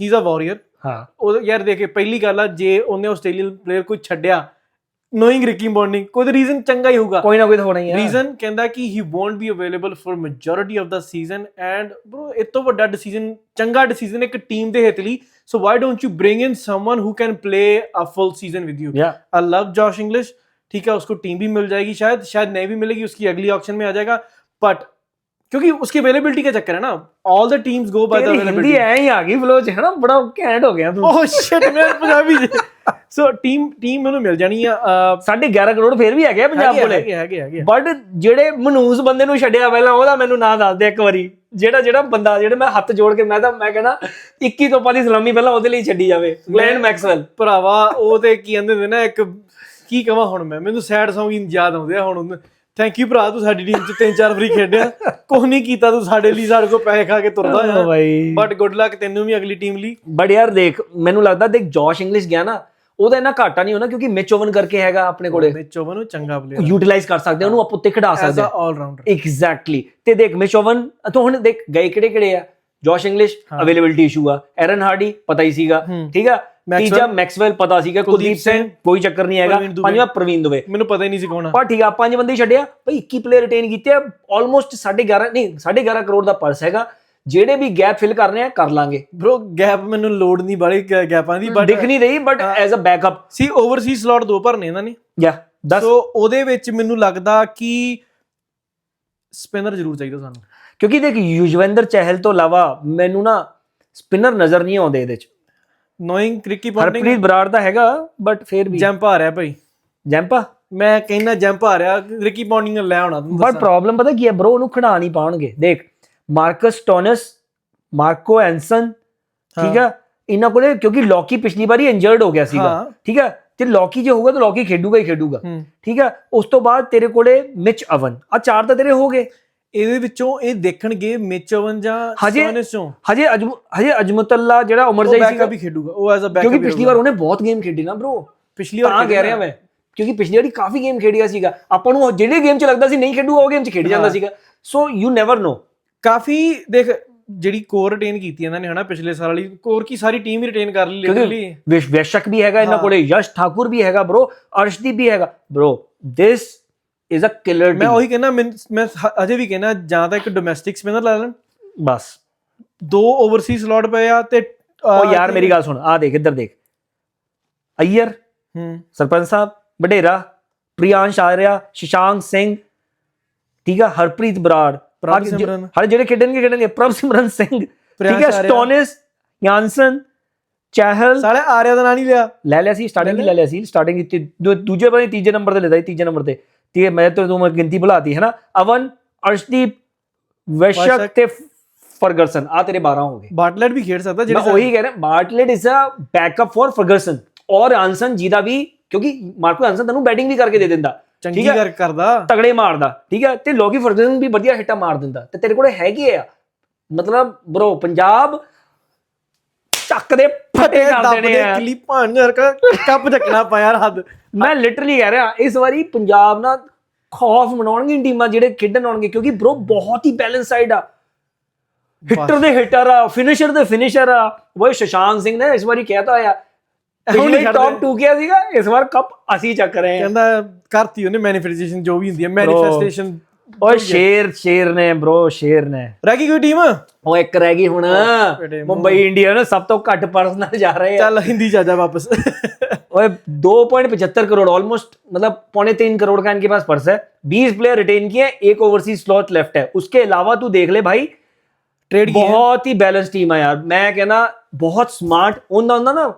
ਹੀ ਇਜ਼ ਅ ਵਾਰੀਅਰ। ਹਾਂ, ਉਹ ਯਾਰ ਦੇਖੇ ਪਹਿਲੀ ਗੱਲ ਆ, ਜੇ ਉਹਨੇ ਆਸਟ੍ਰੇਲੀਅਨ ਪਲੇਅਰ ਕੋਈ ਛੱਡਿਆ ਨੋਇੰਗ ਰਿਕੀ ਪੌਂਟਿੰਗ, ਕੋਈ ਰੀਜ਼ਨ ਚੰਗਾ ਹੀ ਹੋਊਗਾ, ਕੋਈ ਨਾ ਕੋਈ ਤਾਂ ਹੋਣਾ ਹੀ ਹੈ ਰੀਜ਼ਨ। ਕਹਿੰਦਾ ਕਿ he won't be available for majority of the season, and bro ਇਹ ਤੋਂ ਵੱਡਾ ਡਿਸੀਜਨ, ਚੰਗਾ ਡਿਸੀਜਨ ਇੱਕ ਟੀਮ ਦੇ ਹਿੱਤ ਲਈ। So why don't you bring in someone who can play a full season with you. I love Josh Inglis, ठीक है, उसको टीम भी मिल जाएगी, शायद नहीं भी मिलेगी, उसकी अगली ऑक्शन में आ जाएगा, बट क्योंकि उसकी अवेलेबिलिटी का चक्कर है ना, all the teams go by the availability. ऐ ही आ गई फ्लो च है ना, बड़ा कैंट हो गया तू। ओह शिट, मैं पंजाबी सो टीम ਮੈਨੂੰ ਮਿਲ ਜਾਣੀ ਆ। 11.5 ਕਰੋੜ ਫੇਰ ਵੀ ਹੈਗੇ ਪੰਜਾਬ ਕੋਲੇ, ਹੈਗੇ। ਬਟ ਜਿਹੜੇ ਮਨੂਸ ਬੰਦੇ ਨੂੰ ਛੱਡਿਆ ਪਹਿਲਾਂ, ਉਹਦਾ ਮੈਨੂੰ ਨਾਂ ਦੱਸ ਦੇ ਇੱਕ ਵਾਰੀ, ਜਿਹੜਾ ਬੰਦਾ, ਜਿਹੜੇ ਮੈਂ ਹੱਥ ਜੋੜ ਕੇ ਮੈਂ ਕਹਿੰਦਾ 21 ਤੋਪਾਂ ਦੀ ਸਲਾਮੀ ਪਹਿਲਾਂ ਉਹਦੇ ਲਈ ਛੱਡੀ ਜਾਵੇ, ਗਲੈਨ ਮੈਕਸਵੈਲ ਭਰਾਵਾ। ਉਹ ਤੇ ਕੀ ਕਹਿੰਦੇ ਨੇ ਨਾ, ਇੱਕ ਕੀ ਕਹਾਂ ਹੁਣ ਮੈਂ, ਮੈਨੂੰ ਸੈਡ ਸੌਂਗ ਹੀ ਯਾਦ ਆਉਂਦੇ ਆ ਹੁਣ। ਥੈਂਕ ਯੂ ਭਰਾ, ਤੂੰ ਸਾਡੀ ਟੀਮ ਚ 3-4 ਵਾਰੀ ਖੇਡਿਆ, ਕੁਝ ਨਹੀਂ ਕੀਤਾ ਤੂੰ ਸਾਡੇ ਲਈ, ਸਾਡੇ ਕੋਲ ਪੈਸੇ ਖਾ ਕੇ ਤੁਰਦਾ ਆ ਬਾਈ, ਬਟ ਗੁੱਡ ਲੱਕ ਤੈਨੂੰ ਵੀ ਅਗਲੀ ਟੀਮ ਲਈ। ਬਟ ਯਾਰ ਦੇਖ, ਮੈਨੂੰ ਲੱਗਦਾ ਦੇਖ ਜੋਸ਼ ਇੰਗਲਿਸ਼ ਗਿਆ ਨਾ, ਉਹਦਾ ਇੰਨਾ ਘਾਟਾ ਨਹੀਂ ਹੋਣਾ, ਕਿਉਂਕਿ ਮਿਚ ਓਵਨ ਕਰਕੇ ਹੈਗਾ ਆਪਣੇ ਕੋਲੇ, ਮਿਚ ਓਵਨ ਨੂੰ ਚੰਗਾ ਪਲੇਅਰ ਯੂਟਿਲਾਈਜ਼ ਕਰ ਸਕਦੇ, ਉਹਨੂੰ ਆਪਾਂ ਉੱਤੇ ਖਿਡਾ ਸਕਦੇ as a all rounder. Exactly. ਤੇ ਦੇਖ ਮਿਚ ਓਵਨ ਤੋਂ ਹੁਣ ਦੇਖ ਗਏ ਕਿਹੜੇ ਆ, ਜੋਸ਼ ਇੰਗਲਿਸ਼ ਅਵੇਲੇਬਿਲਿਟੀ ਇਸ਼ੂ ਆ, ਐਰਨ ਹਾਰਡੀ ਪਤਾ ਹੀ ਸੀਗਾ, ਠੀਕ ਆ, ਤੀਜਾ ਮੈਕਸਵੈਲ ਪਤਾ ਸੀਗਾ, ਕੁਲਦੀਪ ਸਿੰਘ ਕੋਈ ਚੱਕਰ ਨਹੀਂ ਹੈਗਾ, ਪੰਜਵਾਂ ਪ੍ਰਵੀਨ ਦੁਬੇ ਮੈਨੂੰ ਪਤਾ ਹੀ ਨਹੀਂ ਸੀ ਕੌਣ ਆ, ਪਰ ਠੀਕ ਆ 5 ਬੰਦੇ ਛੱਡਿਆ ਭਾਈ, 21 ਪਲੇਅਰ ਰਿਟੇਨ ਕੀਤੇ ਆ, ਆਲਮੋਸਟ 11.5 ਕਰੋੜ ਦਾ ਪਰਸ ਹੈਗਾ, ਜਿਹੜੇ ਵੀ ਗੈਪ ਫਿਲ ਕਰਨੇ ਆ ਕਰ ਲਾਂਗੇ ਬ్రో। ਗੈਪ ਮੈਨੂੰ ਲੋੜ ਨਹੀਂ ਬਾਲੀ ਗੈਪਾਂ ਦੀ, ਬਟ ਦਿਖ ਨਹੀਂ ਰਹੀ, ਬਟ ਐਜ਼ ਅ ਬੈਕਅਪ ਸੀ ਓਵਰਸੀਜ਼ ਸਲੋਟ 2 ਭਰਨੇ ਇਹਨਾਂ ਨੇ, ਯਾ ਸੋ ਉਹਦੇ ਵਿੱਚ ਮੈਨੂੰ ਲੱਗਦਾ ਕਿ ਸਪਿਨਰ ਜ਼ਰੂਰ ਚਾਹੀਦਾ ਸਾਨੂੰ, ਕਿਉਂਕਿ ਦੇਖ ਯੁਜ਼ਵੇਂਦਰ ਚਹਿਲ ਤੋਂ ਇਲਾਵਾ ਮੈਨੂੰ ਨਾ ਸਪਿਨਰ ਨਜ਼ਰ ਨਹੀਂ ਆਉਂਦੇ ਇਹਦੇ ਚ। ਨੋਇੰਗ ਰਿੱਕੀ ਪੌਂਟਿੰਗ, ਹਰਪ੍ਰੀਤ ਬਰਾੜ ਦਾ ਹੈਗਾ ਬਟ ਫੇਰ ਵੀ ਜੰਪ ਆ ਰਿਹਾ ਭਾਈ, ਜੰਪਾ ਮੈਂ ਕਹਿੰਦਾ ਜੰਪ ਆ ਰਿਹਾ, ਰਿੱਕੀ ਪੌਂਟਿੰਗ ਲੈ ਆਉਣਾ ਤੁਹਾਨੂੰ ਬਟ ਪ੍ਰੋਬਲਮ ਪਤਾ ਕੀ ਹੈ ਬ్రో, ਉਹਨੂੰ ਖੜਾ ਨਹੀਂ ਪਾਉਣਗੇ। ਦੇਖ ਮਾਰਕਸ ਟੋਨਸ, ਮਾਰਕੋ ਐਂਸਨ, ਠੀਕ ਆ, ਇਹਨਾਂ ਕੋਲੇ ਕਿਉਂਕਿ ਲੌਕੀ ਪਿਛਲੀ ਵਾਰੀ ਇੰਜਰਡ ਹੋ ਗਿਆ ਸੀਗਾ, ਠੀਕ ਆ, ਤੇ ਲੌਕੀ ਜੇ ਹੋਊਗਾ ਤਾਂ ਲੌਕੀ ਖੇਡੂਗਾ ਹੀ ਖੇਡੂਗਾ, ਠੀਕ ਆ। ਉਸ ਤੋਂ ਬਾਅਦ ਤੇਰੇ ਕੋਲੇ ਮਿਚ ਅਵਨ, ਆ 4 ਤਾਂ ਤੇਰੇ ਹੋ ਗਏ। ਇਹਦੇ ਵਿੱਚੋਂ ਇਹ ਦੇਖਣਗੇ ਮਿਚ ਅਵਨ ਜਾਂ ਸਟੋਨਸ ਚੋਂ, ਹਜੇ ਅਜਮਤੁੱਲਾ ਜਿਹੜਾ ਉਮਰਜਾਈ ਸੀਗਾ ਵੀ ਖੇਡੂਗਾ ਉਹ ਐਜ਼ ਅ ਬੈਕਅਪ, ਕਿਉਂਕਿ ਪਿਛਲੀ ਵਾਰ ਉਹਨੇ ਬਹੁਤ ਗੇਮ ਖੇਡੀ ਨਾ ਬ్రో, ਪਿਛਲੀ ਵਾਰ ਕਹਿ ਰਿਹਾ ਮੈਂ, ਕਿਉਂਕਿ ਪਿਛਲੀ ਵਾਰੀ ਕਾਫੀ ਗੇਮ ਖੇਡਿਆ ਸੀਗਾ, ਆਪਾਂ ਨੂੰ ਜਿਹੜੇ ਗੇਮ 'ਚ ਲੱਗਦਾ ਸੀ ਨਹੀਂ ਖੇਡੂਗਾ ਉਹ ਗੇਮ 'ਚ ਖੇਡ ਜਾਂਦਾ ਸੀਗਾ, ਸੋ ਯੂ ਨੈਵਰ ਨੋ। ਕਾਫੀ ਦੇਖ ਜਿਹੜੀ ਕੋਰ ਰਿਟੇਨ ਕੀਤੀ ਇਹਨਾਂ ਨੇ ਹਨਾ, ਪਿਛਲੇ ਸਾਲ ਵਾਲੀ ਕੋਰ ਕੀ ਸਾਰੀ ਟੀਮ ਹੀ ਰਿਟੇਨ ਕਰ ਲਈ ਲਿਟਰਲੀ, ਵਿਸ਼ਕ ਵੀ ਹੈਗਾ ਇਹਨਾਂ ਕੋਲੇ, ਯਸ਼ ਠਾਕੁਰ ਵੀ ਹੈਗਾ ਬ్రో, ਅਰਸ਼ਦੀਪ ਵੀ ਹੈਗਾ bro, this is a killer. ਮੈਂ ਉਹੀ ਕਹਿੰਦਾ, ਮੈਂ ਅਜੇ ਵੀ ਕਹਿੰਦਾ ਜਾਂ ਤਾਂ ਇੱਕ ਡੋਮੈਸਟਿਕ ਸਪਿਨਰ ਲੈ ਲੈਣ, ਬਸ 2 ਓਵਰਸੀਜ਼ ਸਲੋਟ ਪਏ ਆ, ਤੇ ਉਹ ਯਾਰ ਮੇਰੀ ਗੱਲ ਸੁਣ, ਆ ਦੇਖ ਇੱਧਰ ਦੇਖ, ਅਯਰ, ਸਰਪੰਚ ਸਾਹਿਬ, ਵਡੇਰਾ, ਪ੍ਰਿयांश ਆਰਿਆ, ਸ਼ਸ਼ਾਂਕ ਸਿੰਘ, ਠੀਕ ਆ, ਹਰਪ੍ਰੀਤ ਬਰਾੜ, ਹਰ ਜਿਹੜੇ ਖੇਡਣਗੇ ਪ੍ਰਭ ਸਿਮਰਨ ਸਿੰਘ, ਠੀਕ ਹੈ, ਸਟੋਨਿਸ, ਯਾਨਸਨ, ਚਹਿਲ, ਸਾਲੇ ਆਰਿਆ ਦਾ ਨਾਂ ਨਹੀਂ ਲੈ ਲਿਆ ਸੀ, ਸਟਾਰਟਿੰਗ ਕੀਤੀ, ਦੂਜੇ ਪਤਾ ਤੀਜੇ ਨੰਬਰ ਤੇ ਲੈਦਾ ਸੀ, ਤੀਜੇ ਨੰਬਰ ਤੇ ਮੈਂ ਤੁਹਾਨੂੰ ਗਿਣਤੀ ਭੁਲਾਤੀ ਹੈ ਨਾ, ਅਵਨ, ਅਰਸ਼ਦੀਪ, ਵਿਸ਼ਕ ਤੇ ਫਰਗਸਨ, ਆ ਤੇਰੇ 12 ਹੋ ਗਏ। ਬਾਟਲੇਟ ਵੀ ਖੇਡ ਸਕਦਾ, ਜਿਹੜਾ ਉਹੀ ਕਹਿ ਰਿਹਾ, ਬਾਟਲੇਟ ਇਜ਼ ਅ ਬੈਕਅਪ ਫॉर ਫਰਗਸਨ, ਔਰ ਆਨਸਨ ਜਿਹਦਾ ਵੀ, ਕਿਉਂਕਿ ਮਾਰਕੋ ਆਨਸਨ ਤੈਨੂੰ ਬੈਟਿੰਗ ਵੀ ਕਰਕੇ ਦੇ ਦਿੰਦਾ, ਚੰਗੀ ਕਰਦਾ, ਤਗੜੇ ਮਾਰਦਾ, ਠੀਕ ਹੈ, ਤੇ ਲੋਕੀ ਫਰਗਸਨ ਵੀ ਵਧੀਆ ਹਿੱਟਾਂ ਮਾਰ ਦਿੰਦਾ, ਤੇ ਤੇਰੇ ਕੋਲੇ ਹੈਗੇ ਆ, ਮਤਲਬ ਬ్రో ਪੰਜਾਬ ਚੱਕ ਦੇ ਫਟੇ ਕਰ ਦੇਣੇ ਆ, ਕਲਿਪਾਂ ਯਾਰ ਕੱਪ ਝੱਕਣਾ ਪਿਆ ਹੱਦ। ਮੈਂ ਲਿਟਰਲੀ ਕਹਿ ਰਿਹਾ ਇਸ ਵਾਰੀ ਪੰਜਾਬ ਨਾਲ ਖੌਫ ਮਨਾਉਣਗੇ ਟੀਮਾਂ ਜਿਹੜੇ ਖੇਡਣ ਆਉਣਗੇ, ਕਿਉਂਕਿ ਬ్రో ਬਹੁਤ ਹੀ ਬੈਲੈਂਸ ਸਾਈਡ ਆ, ਹਿੱਟਰ ਦੇ ਹਿੱਟਰ ਆ, ਫਿਨਿਸ਼ਰ ਦੇ ਫਿਨਿਸ਼ਰ ਆ। ਉਹ ਸ਼ਸ਼ਾਂਕ ਸਿੰਘ ਨੇ ਇਸ ਵਾਰੀ ਕਹਿਤਾ ਹੋਇਆ ਟੌਪ 2 ਕਿਹਾ ਸੀਗਾ, ਇਸ ਵਾਰ ਕੱਪ ਅਸੀਂ ਚੱਕ ਰਹੇ ਹਾਂ, ਕਹਿੰਦਾ ਕਰਤੀ ਉਹਨੇ ਮੈਨੀਫੈਸਟੇਸ਼ਨ, ਜੋ ਵੀ ਹੁੰਦੀ ਹੈ ਮੈਨੀਫੈਸਟੇਸ਼ਨ। ਓਏ ਸ਼ੇਰ ਨੇ ਬ్రో, ਸ਼ੇਰ ਨੇ। ਰਹਿ ਗਈ ਕੋਈ ਟੀਮ? ਉਹ ਇੱਕ ਰਹਿ ਗਈ ਹੁਣ, ਮੁੰਬਈ ਇੰਡੀਅਨ ਸਭ ਤੋਂ ਘੱਟ ਪਰਸ ਨਾਲ ਜਾ ਰਹੇ ਆ। ਚੱਲ ਹਿੰਦੀ ਜਾ ਜਾ वापस। ओए 2.75 करोड़ ऑलमोस्ट, मतलब 3.25 करोड़ का इनके पास पर्स है, 20 प्लेयर रिटेन किए, एक ओवरसीज स्लॉट लेफ्ट है। उसके अलावा तू देख ले भाई, ट्रेड बहुत ही बैलेंस टीम है यार। मैं कहना बहुत स्मार्ट होता ना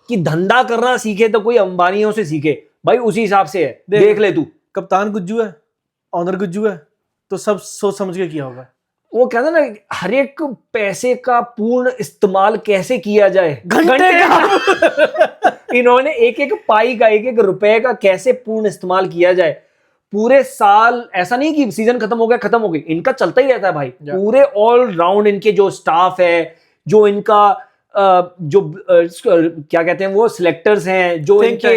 कि धंधा करना सीखे तो कोई अंबानियों से सीखे भाई, उसी हिसाब से है। देख ले तू, कप्तान गुज्जू है, ऑनर गुज्जू है, तो सब सोच समझ के किया होगा। वो कहते ना हर एक पैसे का पूर्ण इस्तेमाल कैसे किया जाए, घंटे का इन्होंने एक एक पाई का, एक एक रुपए का कैसे पूर्ण इस्तेमाल किया जाए पूरे साल। ऐसा नहीं कि सीजन खत्म हो गया, खत्म हो गई, इनका चलता ही रहता है भाई। पूरे ऑल राउंड इनके जो स्टाफ है, जो इनका जो क्या कहते हैं वो सिलेक्टर्स हैं, जो इनके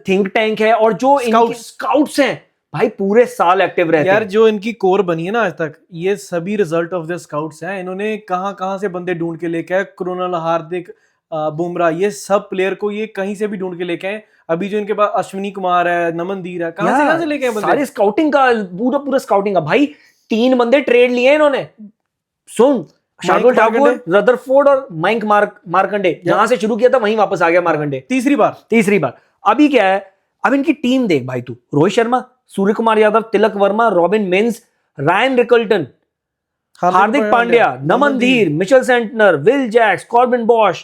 थिंक टैंक है, और जो इनके स्काउट्स हैं भाई, पूरे साल एक्टिव रहते हैं यार। जो इनकी कोर बनी है ना आज तक, ये सभी रिजल्ट ऑफ द स्काउट्स हैं। इन्होंने कहां से बंदे ढूंढ के लेके आए, कृणाल, हार्दिक, बुमराह, ये सब प्लेयर को ये कहीं से भी ढूंढ के लेके आए। अभी जो इनके पास अश्विनी कुमार है, नमनदीर है, कहां से लेके आए बंदे? सारी स्काउटिंग का पूरा स्काउटिंग का भाई। 3 बंदे ट्रेड लिए इन्होंने, सुन, शार्दुल ठाकुर, रदरफोर्ड और मयंक मार्कंडे। जहां से शुरू किया था वहीं वापस आ गया मार्कंडे, तीसरी बार। अभी क्या है, अब इनकी टीम देख भाई तू, Rohit Sharma, Surya Kumar Yadav, Tilak Varma, Robin Minz, Ryan Rickelton, Hardik Pandya, Naman Dhir, Mitchell Santner, Will Jacks, Corbin Bosch,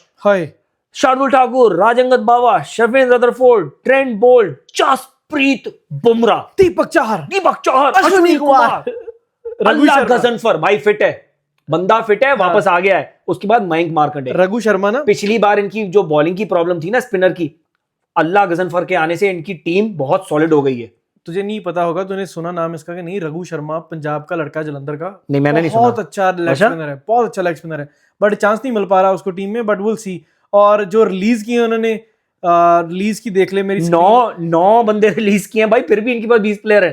Shardul Thakur, Raj Angad Bawa, Sherfane Rutherford, Trent Boult, Jasprit Bumrah, Deepak Chahar, Ashwani Kumar, Allah Ghazanfar भाई फिट है, बंदा फिट है, वापस आ गया है। उसके बाद मयंक मार्कंडे, रघु शर्मा ना, पिछली बार इनकी जो बॉलिंग की प्रॉब्लम थी ना स्पिनर की, अल्लाह गजनफर के आने से इनकी टीम बहुत सॉलिड हो गई है। तुझे नहीं पता होगा, तूने सुना नाम इसका कि नहीं? रघु शर्मा पंजाब का लड़का, जलंधर का। नहीं, मैंने नहीं सुना। बहुत अच्छा लेग स्पिनर है, बहुत अच्छा लेग स्पिनर है, बट चांस नहीं मिल पा रहा उसको टीम में, बट विल सी। और जो रिलीज किए उन्होंने, रिलीज की देख ले मेरी, 9 बंदे रिलीज किए हैं भाई, फिर भी इनके पास 20 प्लेयर है।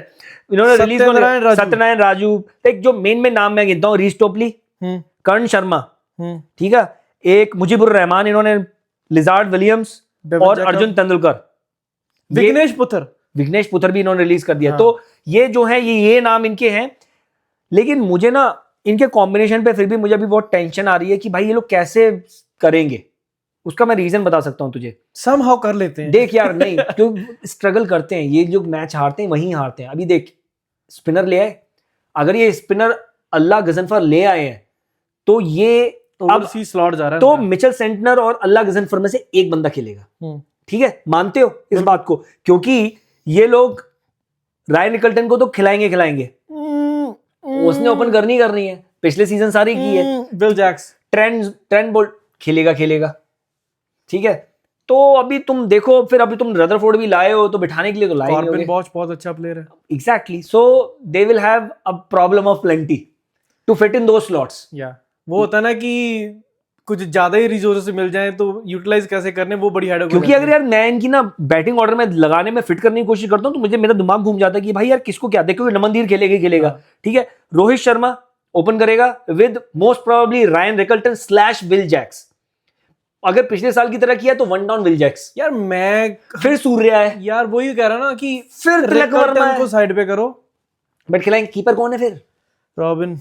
इन्होंने रिलीज सत्यनारायण राजू, एक जो मेन नाम मैं गिनता हूँ, रीस टोपली, कर्ण शर्मा, ठीक है, एक मुजीबुर रहमान इन्होंने, लिजार्ड विलियम्स और अर्जुन तेंदुलकर, विघ्नेश पुथर भी इन्होंने रिलीज कर दिया। हाँ। तो ये जो है ये नाम इनके हैं, लेकिन मुझे ना इनके कॉम्बिनेशन पे फिर भी मुझे अभी बहुत टेंशन आ रही है कि भाई ये लोग कैसे करेंगे। उसका मैं रीजन बता सकता हूं तुझे, समहाउ कर लेते हैं। देख यार, नहीं क्यों स्ट्रगल करते हैं ये जो मैच हारते हैं वहीं हारते हैं। अभी देख स्पिनर ले आए, अगर ये स्पिनर अल्लाह गजनफर ले आए हैं तो ये अब स्लॉट जा रहा है तो मिचेल सेंटनर और अल्लाह गजनफर में से एक बंदा खेलेगा। ठीक है, मानते हो इस बात को? क्योंकि ये लोग रायन निकल्टन को तो खिलाएंगे, उसने ओपन करनी है, पिछले सीजन सारी की है। विल जैक्स, ट्रेंट बोल्ट खेलेगा। ठीक है, तो अभी तुम देखो, फिर अभी तुम रदरफोर्ड भी लाए हो तो बिठाने के लिए तो लाए ही होगे। बहुत अच्छा प्लेयर है। Exactly, so they will have a problem of plenty to fit in दो स्लॉट्स। वो होता है ना कि कुछ ज्यादा ही रिसोर्सेस मिल जाए तो यूटिलाइज कैसे करने, वो बड़ी हेडेक। क्योंकि अगर यार मैं इनकी ना बैटिंग ऑर्डर में लगाने में फिट करने की कोशिश करता हूं तो मुझे मेरा दिमाग घूम जाता है कि भाई यार किसको क्या दे, क्योंकि नमनदीर खेलेगा। ठीक है, रोहित शर्मा ओपन करेगा with most probably Ryan Rickelton slash Will Jacks. अगर पिछले साल की तरह किया तो वन डाउन विल जैक्स। यार मैं फिर सूर्या है यार, वही कह रहा ना कि फिर तिलक वर्मा को साइड पे करो, बट खिलाएंगे। कीपर कौन है फिर? रॉबिन।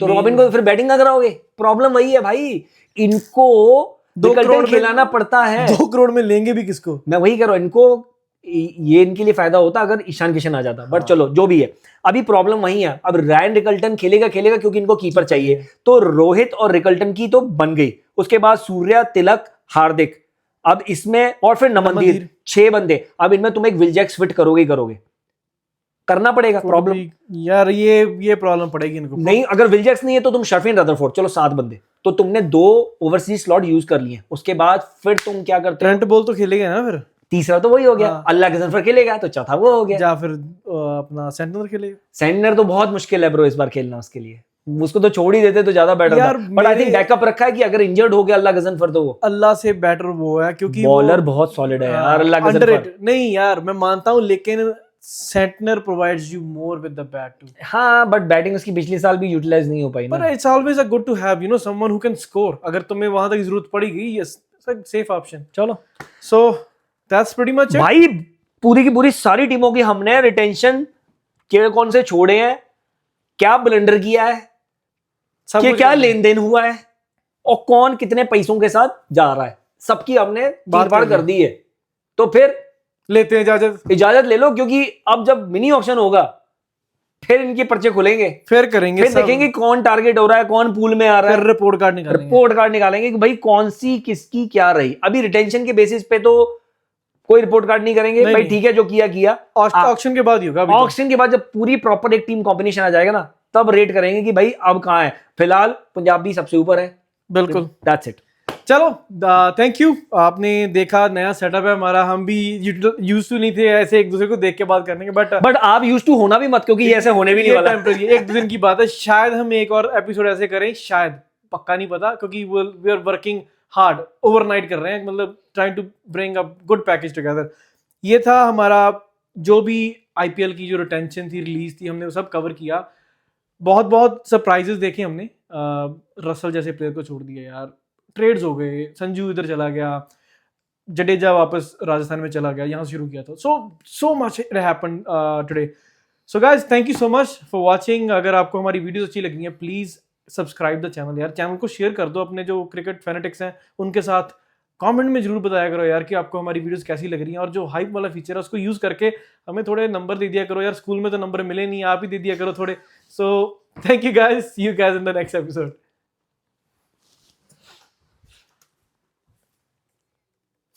तो रॉबिन को फिर बैटिंग ना कराओगे? प्रॉब्लम वही है भाई, इनको 2 करोड़ खिलाना पड़ता है। 2 करोड़ में लेंगे भी किसको? मैं वही कह रहा हूं, इनको ये इनके लिए फायदा होता अगर ईशान किशन आ जाता। बट चलो जो भी है, अभी प्रॉब्लम वही है। अब रायन रिकल्टन खेलेगा क्योंकि इनको कीपर चाहिए। तो रोहित और रिकल्टन की तो बन गई, उसके बाद सूर्या, तिलक, हार्दिक, अब इसमें और फिर नमनदीर, 6 बंदे। अब इनमें तुम एक विल जैक्स फिट करोगे, करना पड़ेगा। प्रॉब्लम यार ये प्रॉब्लम पड़ेगी इनको। नहीं, अगर विल जैक्स नहीं है तो तुम शर्फिन रदरफोर्ड, चलो 7 बंदे, तो तुमने 2 ओवरसीज स्लॉट यूज कर लिए। उसके बाद फिर तुम क्या करते हो? ट्रेंट बोल्ट तो खेलेगा ना, फिर तीसरा तो वही हो गया। अल्लाह गजनफर खेलेगा तो चौथा वो हो गया, या फिर अपना सेंटनर खेलेगा। सेंटनर तो बहुत मुश्किल है ब्रो इस बार खेलना उसके लिए, उसको तो छोड़ ही देते तो ज्यादा बेटर था। बट आई थिंक बैकअप रखा है कि अगर इंजर्ड हो गया अल्लाह गजनफर तो वो अल्लाह से बेटर वो है, क्योंकि बॉलर बहुत सॉलिड है यार अल्लाह गजनफर। नहीं यार मैं मानता हूं, लेकिन Santner provides you more with the bat too. हाँ, बट बैटिंग उसकी पिछले साल भी यूटिलाइज नहीं हो पाई ना। But it's always a good to have someone who can score. अगर तुम्हें वहां तक जरूरत पड़ेगी, यस सेफ ऑप्शन। चलो, so that's pretty much it भाई। पूरी की पूरी सारी टीमों की हमने रिटेंशन के कौन से छोड़े हैं, क्या ब्लंडर किया है, क्या लेन देन हुआ है, और कौन कितने पैसों के साथ जा रहा है, सबकी हमने बात कर दी है। तो फिर लेते हैं इजाजत ले लो, क्योंकि अब जब मिनी ऑक्शन होगा फिर इनके पर्चे खुलेंगे, फिर करेंगे, फिर देखेंगे कौन टारगेट हो रहा है, कौन पूल में आ रहा है, रिपोर्ट कार्ड निकालेंगे कि भाई कौन सी किसकी क्या रही। अभी रिटेंशन के बेसिस पे तो कोई रिपोर्ट कार्ड नहीं करेंगे भाई, ठीक है जो किया। ऑक्शन के बाद ही होगा। ऑक्शन के बाद जब पूरी प्रॉपर एक टीम कॉम्बिनेशन आ जाएगा ना, तब रेट करेंगे कि भाई अब कहां है। फिलहाल पंजाबी सबसे ऊपर है। बिल्कुल, दैट्स इट। चलो, थैंक यू। आपने देखा नया सेटअप है हमारा, हम भी यूज टू नहीं थे ऐसे एक दूसरे को देख के बात करने के। बट आप यूज टू होना भी मत, क्योंकि ये ऐसे होने भी नहीं वाला। एक 2 दिन की बात है, शायद हम एक और एपिसोड ऐसे करें, शायद, पक्का नहीं पता, क्योंकि we are working hard, overnight कर रहे हैं, मतलब trying to bring a good package together. ये था हमारा जो भी आईपीएल की जो रिटेंशन थी, रिलीज थी, हमने वो सब कवर किया। बहुत सरप्राइजेस देखे हमने। रसल जैसे प्लेयर को छोड़ दिया यार, ट्रेड्स हो गए, संजू इधर चला गया, जडेजा वापस राजस्थान में चला गया, यहाँ शुरू किया था। So much it happened today. So guys, thank you so much for watching. अगर आपको हमारी वीडियोस अच्छी लगी है, प्लीज सब्सक्राइब द चैनल यार। चैनल को शेयर कर दो अपने जो क्रिकेट फैनेटिक्स हैं उनके साथ। कमेंट में जरूर बताया करो यार कि आपको हमारी वीडियोस कैसी लग रही हैं, और जो हाइप वाला फीचर है उसको यूज करके हमें थोड़े नंबर दे दिया करो यार। स्कूल में तो नंबर मिले नहीं, आप ही दे दिया करो थोड़े। So thank you guys, see you guys in the next episode.